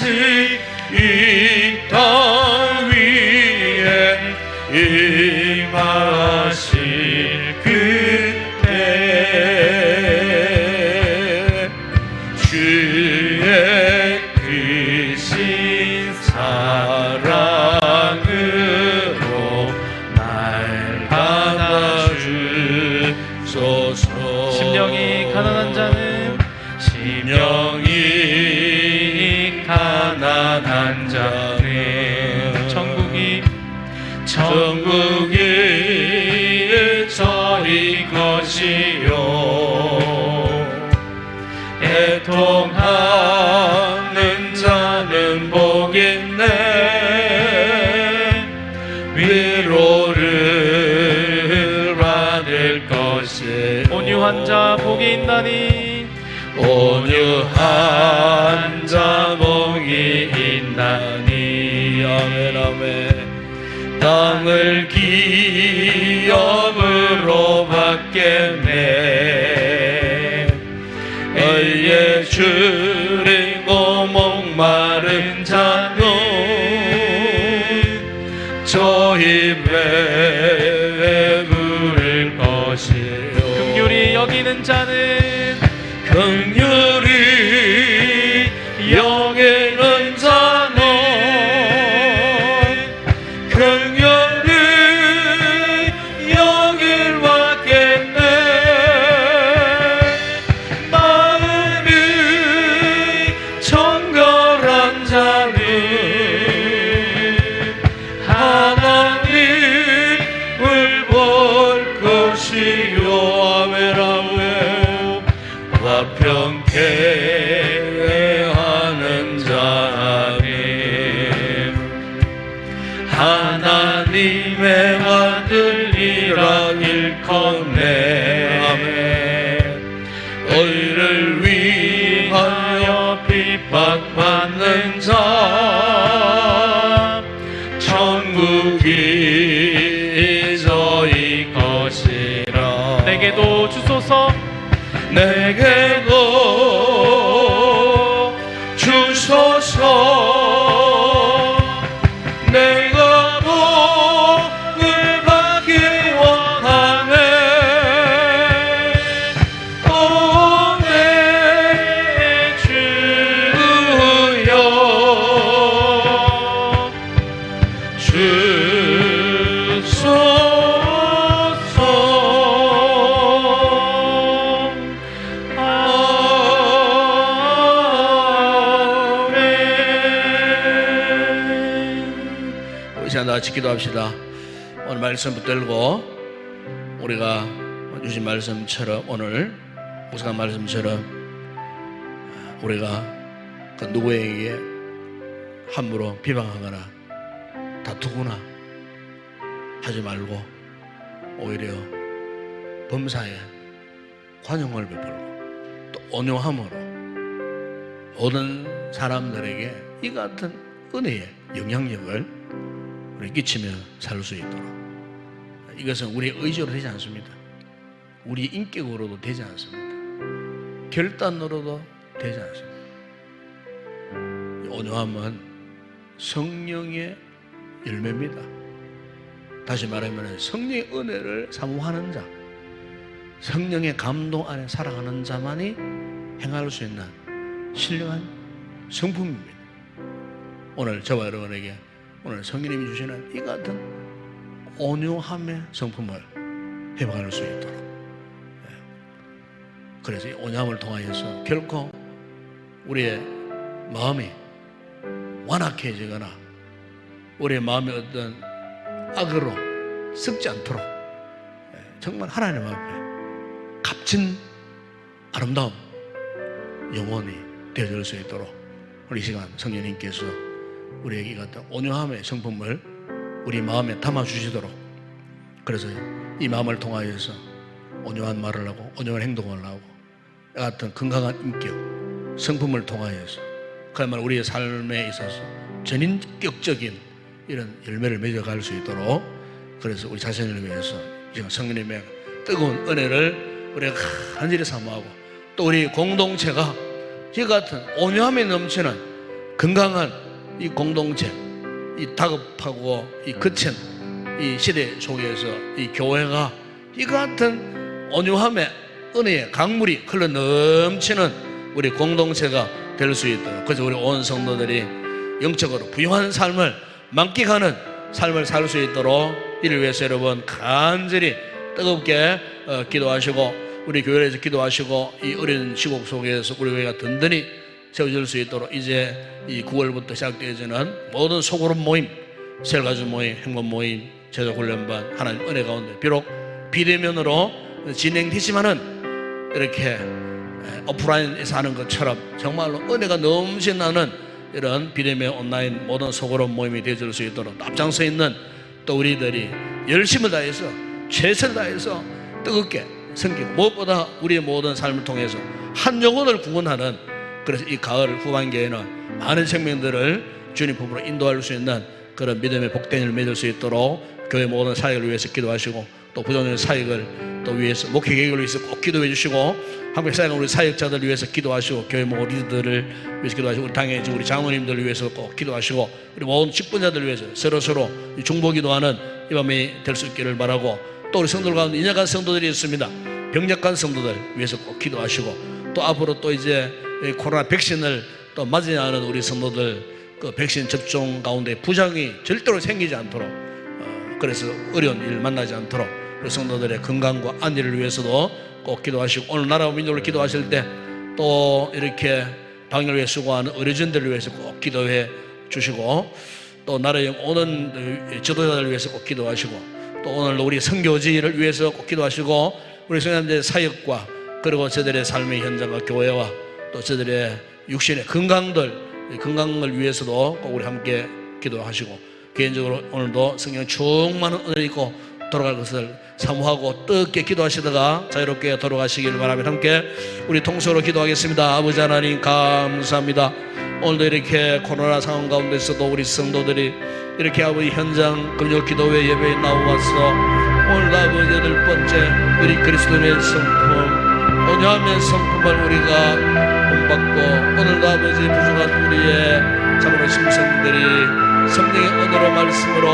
이 땅 위에 임하실 그때 주의 크신 사랑으로 나 심령이 가난한 자는 심령이 가난한 자는 천국이 저희 것이요 애통하는 자는 복 있네 위로를 받을 것이 온유한 자 복이 있나니 온유한 자 복이 있나니 아멘 아멘 땅을 기업으로 받겠네 의에 줄이고 목마른 자는 저희 배부를 것이요 긍휼히 여기는 자는 긍휼히 여기는 자는 긍휼히 여길 받겠네 마음이 정결한 자는 하나님을 볼 것이요 아멘 아멘 화평케 하는 자님 하나님의 아들이라 일컫네 아멘 의를 위하여 핍박받는 자 천국이 저희 것이라 내게도 주소서 내게도 주소서 내가 복을 받기 원하네 오 내 주여 다 같이 기도합시다. 오늘 말씀 붙들고 우리가 주신 말씀처럼 오늘 묵상한 말씀처럼 우리가 그 누구에게 함부로 비방하거나 다투거나 하지 말고 오히려 범사에 관용을 베풀고 또 온유함으로 모든 사람들에게 이 같은 은혜의 영향력을 우리 끼치며 살 수 있도록 이것은 우리의 의지로 되지 않습니다. 우리 인격으로도 되지 않습니다. 결단으로도 되지 않습니다. 온유함은 성령의 열매입니다. 다시 말하면 성령의 은혜를 사모하는 자 성령의 감동 안에 살아가는 자만이 행할 수 있는 신령한 성품입니다. 오늘 저와 여러분에게 오늘 성령님이 주시는 이 같은 온유함의 성품을 회복할 수 있도록 그래서 이 온유함을 통하여서 결코 우리의 마음이 완악해지거나 우리의 마음이 어떤 악으로 썩지 않도록 정말 하나님 앞에 값진 아름다움 영원히 되어질 수 있도록 우리 시간 성령님께서 우리에게 이 같은 온유함의 성품을 우리 마음에 담아주시도록 그래서 이 마음을 통하여서 온유한 말을 하고 온유한 행동을 하고 이 같은 건강한 인격 성품을 통하여서 그야말로 우리의 삶에 있어서 전인격적인 이런 열매를 맺어갈 수 있도록 그래서 우리 자신을 위해서 지금 성령님의 뜨거운 은혜를 우리가 간절히 사모하고 또 우리 공동체가 이 같은 온유함에 넘치는 건강한 이 공동체, 이 다급하고 이 거친 이 시대 속에서 이 교회가 이 같은 온유함의 은혜의 강물이 흘러 넘치는 우리 공동체가 될 수 있도록 그래서 우리 온 성도들이 영적으로 부유한 삶을 만끽하는 삶을 살 수 있도록 이를 위해서 여러분 간절히 뜨겁게 기도하시고 우리 교회에서 기도하시고 이 어려운 시국 속에서 우리 교회가 든든히 세워질 수 있도록 이제 이 9월부터 시작되어지는 모든 소그룹 모임, 셀가족 모임, 행본 모임, 제자훈련반 하나님 은혜 가운데 비록 비대면으로 진행되지만은 이렇게 오프라인에서 하는 것처럼 정말로 은혜가 넘쳐나는 이런 비대면 온라인 모든 소그룹 모임이 되어질 수 있도록 앞장서 있는 또 우리들이 열심을 다해서 최선을 다해서 뜨겁게 섬기고 무엇보다 우리의 모든 삶을 통해서 한 영혼을 구원하는, 그래서 이 가을 후반기에는 많은 생명들을 주님 품으로 인도할 수 있는 그런 믿음의 복된 일을 맺을 수 있도록 교회 모든 사역을 위해서 기도하시고 또 부족한 사역을 또 위해서 목회 계획을 위해서 꼭 기도해 주시고 한국 사역은 우리 사역자들 위해서 기도하시고 교회 모든 리더들을 위해서 기도하시고 우리 당연히 우리 장로님들을 위해서 꼭 기도하시고 우리 모든 직분자들을 위해서 서로 중보기도하는 이 밤이 될 수 있기를 바라고, 또 우리 성도들 가운데 인약한 성도들이 있습니다. 병약한 성도들 위해서 꼭 기도하시고, 또 앞으로 또 이제 코로나 백신을 또 맞아야 하는 우리 성도들 그 백신 접종 가운데 부작용이 절대로 생기지 않도록 그래서 어려운 일 만나지 않도록 우리 성도들의 건강과 안위를 위해서도 꼭 기도하시고, 오늘 나라와 민족을 기도하실 때 또 이렇게 방역을 위해 수고하는 의료진들을 위해서 꼭 기도해 주시고, 또 나라의 오는 지도자들을 위해서 꼭 기도하시고, 또 오늘 우리 선교지를 위해서 꼭 기도하시고, 우리 성도님들의 사역과 그리고 저들의 삶의 현장과 교회와 또 저들의 육신의 건강을 위해서도 꼭 우리 함께 기도하시고, 개인적으로 오늘도 성령 충만한 은혜 있고 돌아갈 것을 사모하고 뜨겁게 기도하시다가 자유롭게 돌아가시길 바라며 함께 우리 통성으로 기도하겠습니다. 아버지 하나님 감사합니다. 오늘도 이렇게 코로나 상황 가운데서도 우리 성도들이 이렇게 아버지 현장 금요 기도회 예배에 나와서 오늘도 아버지 8번째 우리 그리스도의 성품 온유함의 성품을 우리가 본받고, 오늘도 아버지 부족한 우리의 참으로 심성들이 성령의 언어로 말씀으로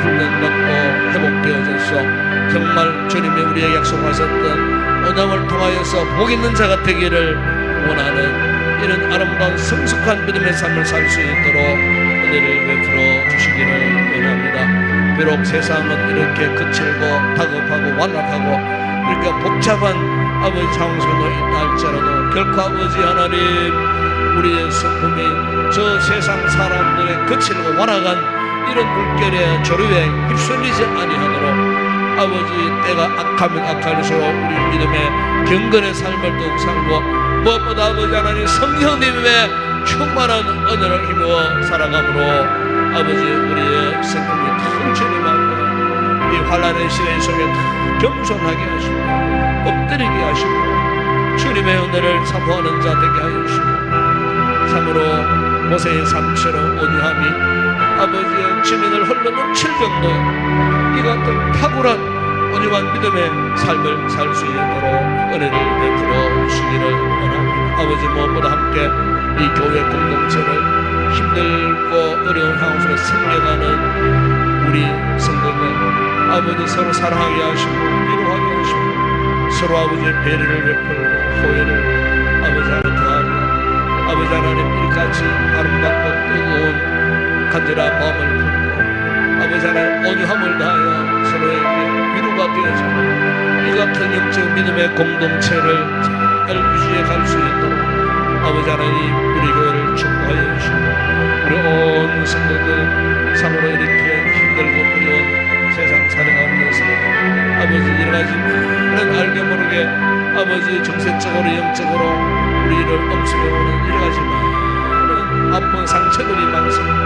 훈련받고 회복되어져서 정말 주님이 우리에게 약속하셨던 온유함을 통하여서 복 있는 자가 되기를 원하는 이런 아름다운 성숙한 믿음의 삶을 살 수 있도록 은혜를 베풀어 주시기를 원합니다. 비록 세상은 이렇게 거칠고 다급하고 완악하고 이렇게 복잡한 아버지 상황 속에 있다 할지라도 결코 아버지 하나님 우리의 성품이 저 세상 사람들의 거칠고 완악한 이런 물결의 조류에 휩쓸리지 아니하도록 아버지 때가 악하면 악할수록 우리 믿음의 경건의 삶을 더욱 살고, 무엇보다 아버지 하나님 성령님의 충만한 은혜를 힘입어 살아감으로 아버지 우리의 성품이 더 주님하고 이 환난의 시대 속에 더 겸손하게 하시고 엎드리게 하시고 주님의 은혜를 사모하는 자 되게 하여 주시고, 참으로 모세의 삶처럼 온유함이 아버지의 지민을 흘러넘칠 정도의 이 같은 탁월한 온유한 믿음의 삶을 살 수 있도록 은혜를 베풀어 주시기를 원합니다. 아버지 무엇보다 함께 이 교회 공동체를 힘들고 어려운 상황 속에 섬겨가는 우리 성도들 아버지 서로 사랑하게 하시고 위로하게 하시고 서로 아버지의 배려를 베풀고 호의를 아버지 하나 더하며 아버지 하나님 이같이 아름답고 뜨거운 간절한 마음을 품고 아버지 하나님 온유함을 다하여 서로에게 위로가 되어지는 이 같은 영적 믿음의 공동체를 잘 유지해 갈 수 있도록 아버지 하나님 우리 교회를 축복하여 주시고, 우리 온 성도들 참으로 이렇게 힘들고 어려운 세상 살아 가운데서 아버지 여러가지 그런 알게 모르게 아버지 정신적으로 영적으로 우리를 엄습해오는 여러가지 많은 아픈 상처들이 많습니다.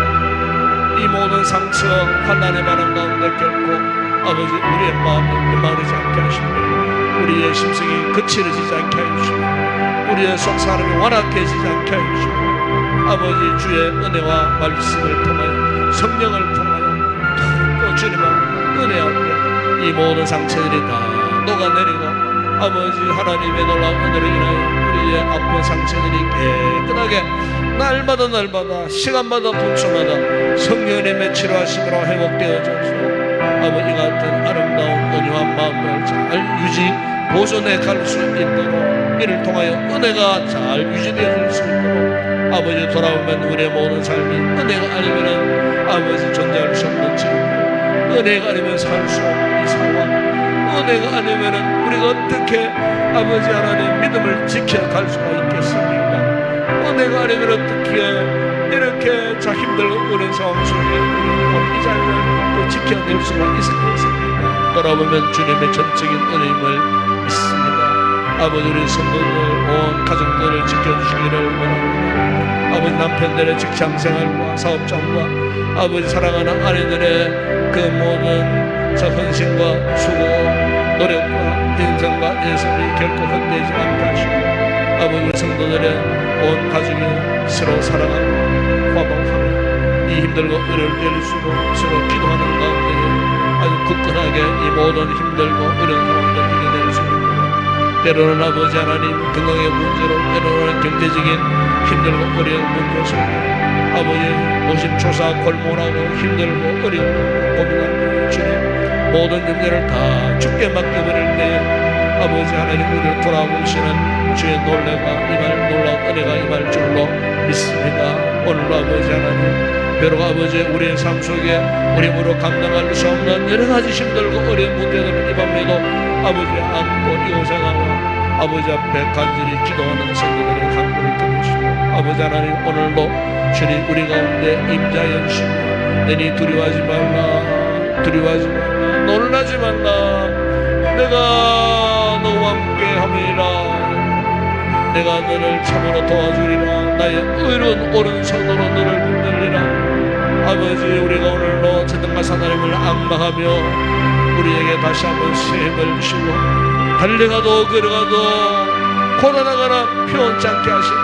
이 모든 상처 환난의 바람 가운데 결코 아버지 우리의 마음이 메마르지 않게 하시고 우리의 심성이 거칠어지지 않게 하시고 우리의 속사람이 완악해지지 않게 하시고 아버지 주의 은혜와 말씀을 통하여 성령을 통하여 또 주님의 은혜 앞에 이 모든 상처들이 다 녹아내리고 아버지 하나님의 놀라운 은혜를 인하여 우리의 아픈 상처들이 깨끗하게 날마다 시간마다 분수마다 성령님의 치료하심으로 회복되어져서 아버지 같은 아름다운 온유한 마음을 잘 유지 보존해 갈 수 있도록 이를 통하여 은혜가 잘 유지되어질 수 있도록 아버지 돌아오면 우리의 모든 삶이 은혜가 아니면 아버지 존재할 수 없는 지금 은혜가 아니면 살 수 없는 이 상황, 은혜가 아니면 우리가 어떻게 아버지 하나님 믿음을 지켜갈 수가 있겠습니까? 은혜가 아니면 어떻게 이렇게 자 힘들고 어려운 상황 속에 우리 이 자리를 또 지켜낼 수가 있겠습니까? 돌아보면 주님의 전적인 은혜임을 믿습니다. 아버지 우리 성도들 온 가정들을 지켜주시기를 원합니다. 아버지 남편들의 직장생활과 사업장과 아버지 사랑하는 아내들의 그 모든 저 헌신과 수고 노력과 인성과 예술이 결코 헛되지 않게 하시고 아버지 우리 성도들의 온 가족이 서로 사랑하고 화목하며 이 힘들고 어려울 때일수록 서로 기도하는 가운데 아주 굳건하게 이 모든 힘들고 어려운 상황들 이겨낼 수 있도록 때로는 아버지 하나님 건강의 문제로 때로는 경제적인 힘들고 어려운 문제 속에 아버지 노심초사 골몰하고 힘들고 어려운 고민하는 주님 모든 문제를 다 주께 맡겨버릴 때 아버지 하나님 우리를 돌아보시는 주의 놀라운 은혜가 임할 줄로 믿습니다. 오늘도 아버지 하나님 비록 아버지 우리의 삶 속에 우리 힘으로 감당할 수 없는 여러 가지 힘들고 어려운 문제들을 이 밤에도 아버지 안고 이곳에 나와 아버지 앞에 간절히 기도하는 성도들의 간구를 들으시고 아버지 하나님 오늘도 주님 우리 가운데 임자연시고 너니 두려워하지 말라 놀라지 말라 내가 너와 함께 함이라 내가 너를 참으로 도와주리라 나의 의로운 오른손으로 너를 붙들리라 아버지 우리가 오늘도 전능하신 하나님을 앙망하며 우리에게 다시 한번 새 힘을 주시고 달려가도 걸어가도 고난하거나 피원치 않게 하시는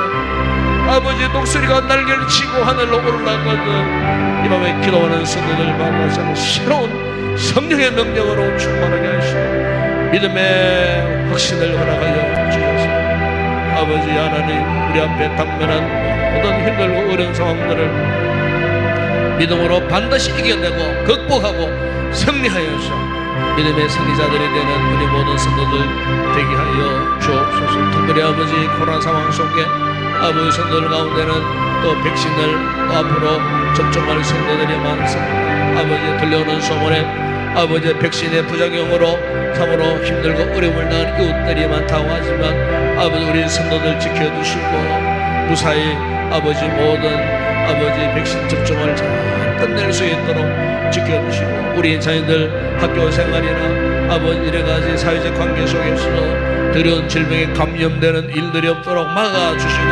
아버지 독수리가 날개를 치고 하늘로 올라가는 이 밤에 기도하는 성도들 만나서 새로운 성령의 능력으로 충만하게 하시고 믿음의 확신을 허락하여 주셔서 아버지 하나님 우리 앞에 당면한 모든 힘들고 어려운 상황들을 믿음으로 반드시 이겨내고 극복하고 승리하여서 믿음의 승리자들이 되는 우리 모든 성도들 되게 하여 주옵소서. 특별히 아버지 코로나 상황 속에 아버지 성도들 가운데는 또 백신을 또 앞으로 접종할 성도들이 많습니다. 아버지 들려오는 소문에 아버지 백신의 부작용으로 참으로 힘들고 어려움을 당하는 이웃들이 많다고 하지만 아버지 우리 성도들 지켜주시고 무사히 아버지 모든 아버지 백신 접종을 잘 끝낼 수 있도록 지켜주시고 우리 자녀들 학교 생활이나 아버지 여러가지 사회적 관계 속에서 두려운 질병에 감염되는 일들이 없도록 막아주시고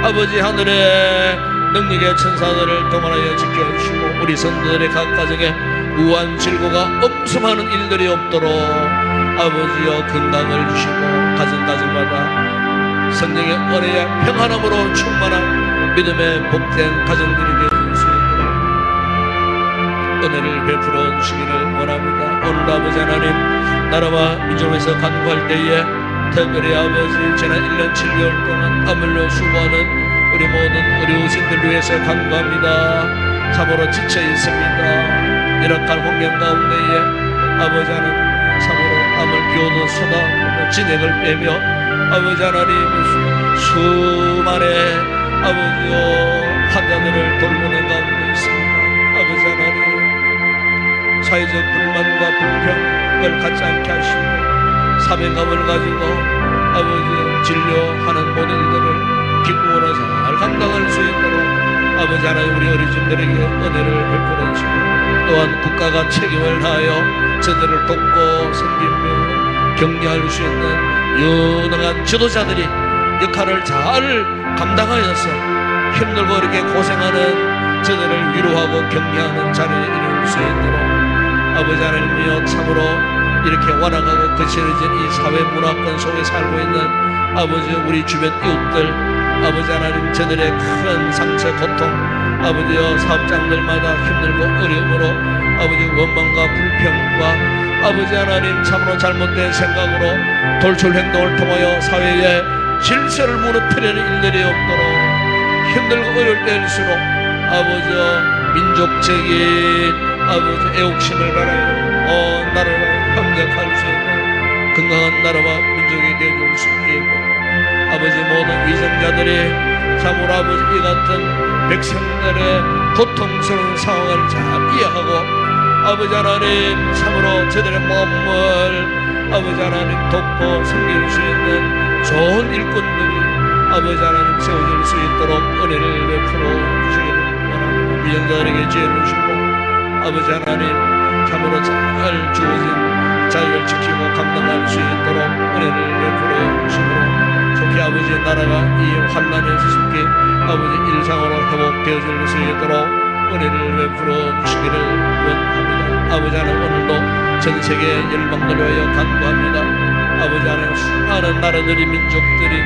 아버지 하늘의 능력의 천사들을 동원하여 지켜주시고 우리 성도들의 각 가정에 우한 질고가 엄습하는 일들이 없도록 아버지여 건강을 주시고 가정마다 성령의 은혜의 평안함으로 충만한 믿음의 복된 가정들이 될 수 있도록 은혜를 베풀어 주시기를 원합니다. 오늘도 아버지 하나님 나라와 민족에서 간구할 때에 특별히 아버지 지난 1년 7개월 동안 아물러 수고하는 우리 모든 의료진들 위해서 간구합니다. 참으로 지쳐 있습니다. 열악한 환경 가운데에 아버지 하나님 참으로 암을 비워도 쏟아 진액을 빼며 아버지 하나님 수많은 아버지여 환자들을 돌보는 가운데 있습니다. 아버지 하나님 사회적 불만과 불평을 갖지 않게 하시고 사명감을 가지고 아버지 진료하는 모든 일들을 기쁨으로 잘 감당할 수 있도록 아버지 하나님 우리 어린이들에게 은혜를 베풀어 주시고 또한 국가가 책임을 다하여 저들을 돕고 섬기며 격려할 수 있는 유능한 지도자들이 역할을 잘 감당하여서 힘들고 이렇게 고생하는 저들을 위로하고 격려하는 자리에 이룰 수 있도록 아버지 하나님이여 참으로 이렇게 완악하고 거칠어진 이 사회 문화권 속에 살고 있는 아버지 우리 주변 이웃들 아버지 하나님 저들의 큰 상처 고통 아버지여 사업장들마다 힘들고 어려움으로 아버지 원망과 불평과 아버지 하나님 참으로 잘못된 생각으로 돌출 행동을 통하여 사회의 질서를 무너뜨리는 일들이 없도록 힘들고 어려울 때일수록 아버지여 민족적인 아버지 애국심을 바라요 나라를 협력할 수 있는 건강한 나라와 민족이 되어줄 수 있고 아버지 모든 위정자들이 참으로 아버지 이 같은 백성들의 고통스러운 상황을 잘 이해하고 아버지 하나님 참으로 저들의 마음을 아버지 하나님 돕고 섬길 수 있는 좋은 일꾼들이 아버지 하나님 세워질 수 있도록 은혜를 베풀어 주시기를 원합니다. 미전자들에게 지혜를 주시고 아버지 하나님 참으로 잘 주어진 자유를 지키고 감당할 수 있도록 은혜를 베풀어 주시므로 속히 아버지의 나라가 이 환난에서 속히 아버지 일상으로 회복되어질 수 있도록 은혜를 베풀어 주시기를 원합니다. 아버지 하나님 오늘도 전 세계 열방들 위하여 간구합니다. 아버지 하나님 수많은 나라들이 민족들이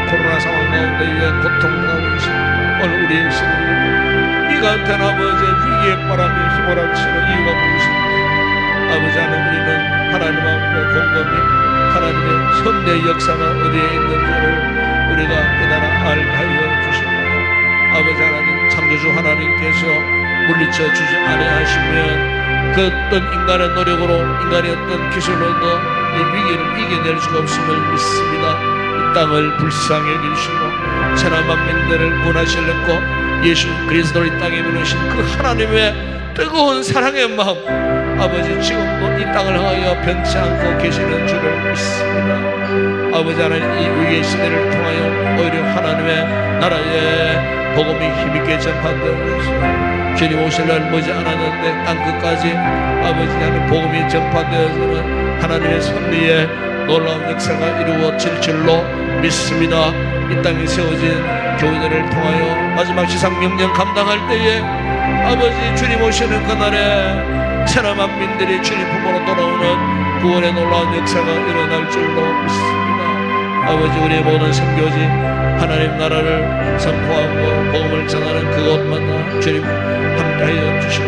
코로나 상황 가운데 고통당하고 있습니다. 오늘 우리의 시대에 이 같은 아버지의 위기의 바람에 휘몰아치는 이유가 무엇입니까? 아버지 하나님 우리는 하나님 앞에 곰곰이 하나님의 섭리의 역사가 어디에 있는지를 우리가 깨달아 알게 하여 주십니다. 아버지 하나님 창조주 하나님께서 물리쳐 주지 아니하시면 그 어떤 인간의 노력으로 인간의 어떤 기술로도 이 위기를 이겨낼 수가 없음을 믿습니다. 이 땅을 불쌍히 여기시고 천하 만민들을 구원하시려고 예수 그리스도를 이 땅에 보내신 그 하나님의 뜨거운 사랑의 마음 아버지 지금도 이 땅을 향하여 변치 않고 계시는 줄을 믿습니다. 아버지 하나님 이 위기의 시대를 통하여 오히려 하나님의 나라의 복음이 힘있게 전파되어서 주님 오실 날 머지 않았는데 땅끝까지 아버지 하나님 복음이 전파되어서는 하나님의 섭리의 놀라운 역사가 이루어질 줄로 믿습니다. 이 땅에 세워진 교회들을 통하여 마지막 지상 명령 감당할 때에 아버지 주님 오시는 그날에 천하 만민들이 주님 품으로 돌아오는 구원의 놀라운 역사가 일어날 줄로 믿습니다. 아버지 우리의 모든 선교지 하나님 나라를 선포하고 복음을 전하는 그곳마다 주님 함께하여 주시고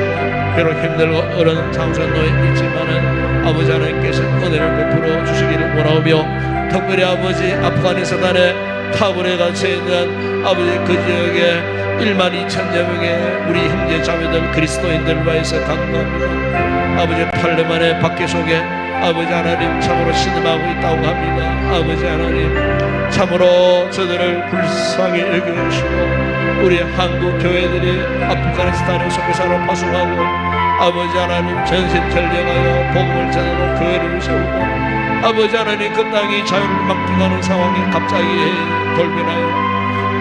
비록 힘들고 어려운 장선노에 있지만은 아버지 하나님께서 은혜를 베풀어 주시기를 원하며 특별히 아버지 아프가니스탄의 타불에 갇혀있는 아버지 그 지역에 1만 2천여 명의 우리 형제 자매들 그리스도인들 위해서 간구합니다. 아버지 탈레반의 박해 속에 아버지 하나님 참으로 신음하고 있다고 합니다. 아버지 하나님 참으로 저들을 불쌍히 여겨주시고 우리 한국 교회들이 아프가니스탄의 소교사로 파송하고 아버지 하나님 전심전력하여 복음을 전하고 교회를 세우고 아버지 하나님 그 땅이 자유를 망각하는 상황이 갑자기 돌변하여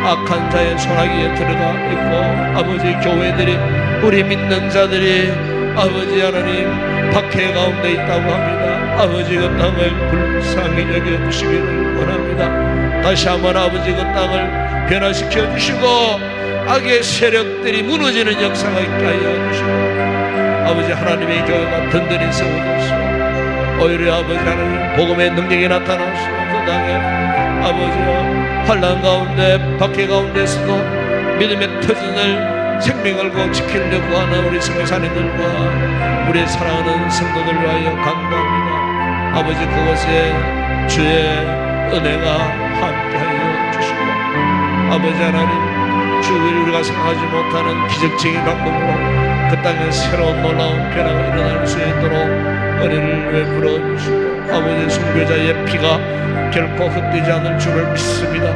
악한 자의 소나기에 들어가 있고 아버지 교회들이 우리 믿는 자들이 아버지 하나님 박해 가운데 있다고 합니다. 아버지 그 땅을 불쌍히 여겨주시기를 원합니다. 다시 한번 아버지 그 땅을 변화시켜 주시고 악의 세력들이 무너지는 역사가 있게 하여 주시고 아버지 하나님의 교회가 든든히 세워졌소. 오히려 아버지 하나님 복음의 능력이 나타나서 그 땅에 아버지와 환난 가운데 박해 가운데서도 믿음의 터전을 생명을 고 지키려고 하는 우리 성교사님들과 우리 사랑하는 성도들 위하여 간구합니다. 아버지 그곳에 주의 은혜가 함께하여 주시고 아버지 하나님 주의 우리가 생각하지 못하는 기적적인 방법으로 그 땅에 새로운 놀라운 변화가 일어날 수 있도록 은혜를 베풀어 주시고 아버지 순교자의 피가 결코 헛되지 않을 줄을 믿습니다.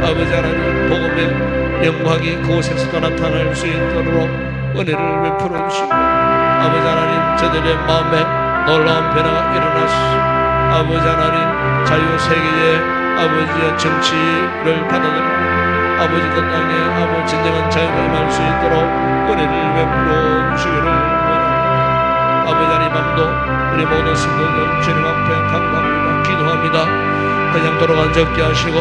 아버지 하나님 복음의 영광이 그곳에서도 나타날 수 있도록 은혜를 베풀어 주시고 아버지 하나님 저들의 마음에 놀라운 변화가 일어나시고 아버지 하나님 자유세계의 아버지의 정치를 받아들이고 아버지 그 땅에 아버지 진정한 자유가 임할 수 있도록 은혜를 베풀어 주시기를 원합니다. 아버지 하나님 밤도 우리 모든 성도들 주님 앞에 간구합니다. 기도합니다. 그냥 돌아간 적게 하시고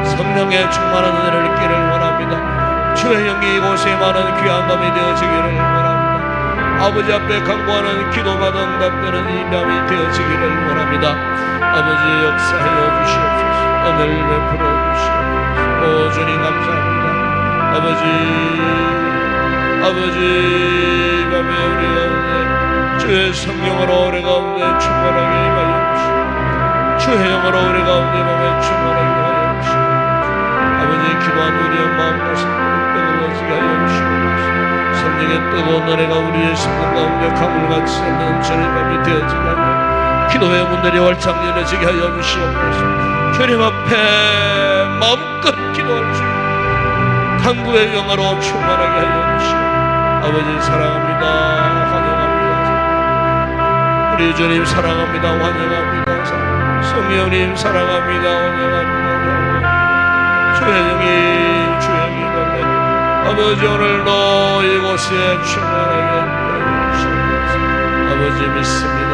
성령의 충만한 은혜를 얻기를 원합니다. 주의 영이 이곳에 많은 귀한 밤이 되어지기를 원합니다. 아버지 앞에 간구하는 기도마다 응답되는 이 밤이 되어지기를 원합니다. 아버지 역사하여 주시옵소서. 은혜를 베풀어 주시옵소서. 오 주님 감사합니다. 아버지 밤에 우리 가운데 주의 성령으로 우리 가운데 충만하게 임하여 주시고 주의 영으로 우리 가운데 밤에 충만하게 하여 주시고 아버지 기도한 우리의 마음 가슴을 뜨거워지게 하여 주시고 성령의 뜨거운 은혜가 우리의 심령 가운데 가물같이 넘치는 밤이 되어지게 하여 기도의 문들이 활짝 열려지게 하여 주시옵소서. 주님 앞에 마음껏 기도할 수 있는 강구의 영으로 충만하게 하여 주시고 아버지 사랑합니다. 환영합니다. 우리 주님 사랑합니다. 환영합니다. 성령님 사랑합니다. 언행합니다. 주영이 아버지 오늘도 이곳에 충만하게 하여 주시옵소서. 아버지 믿습니다.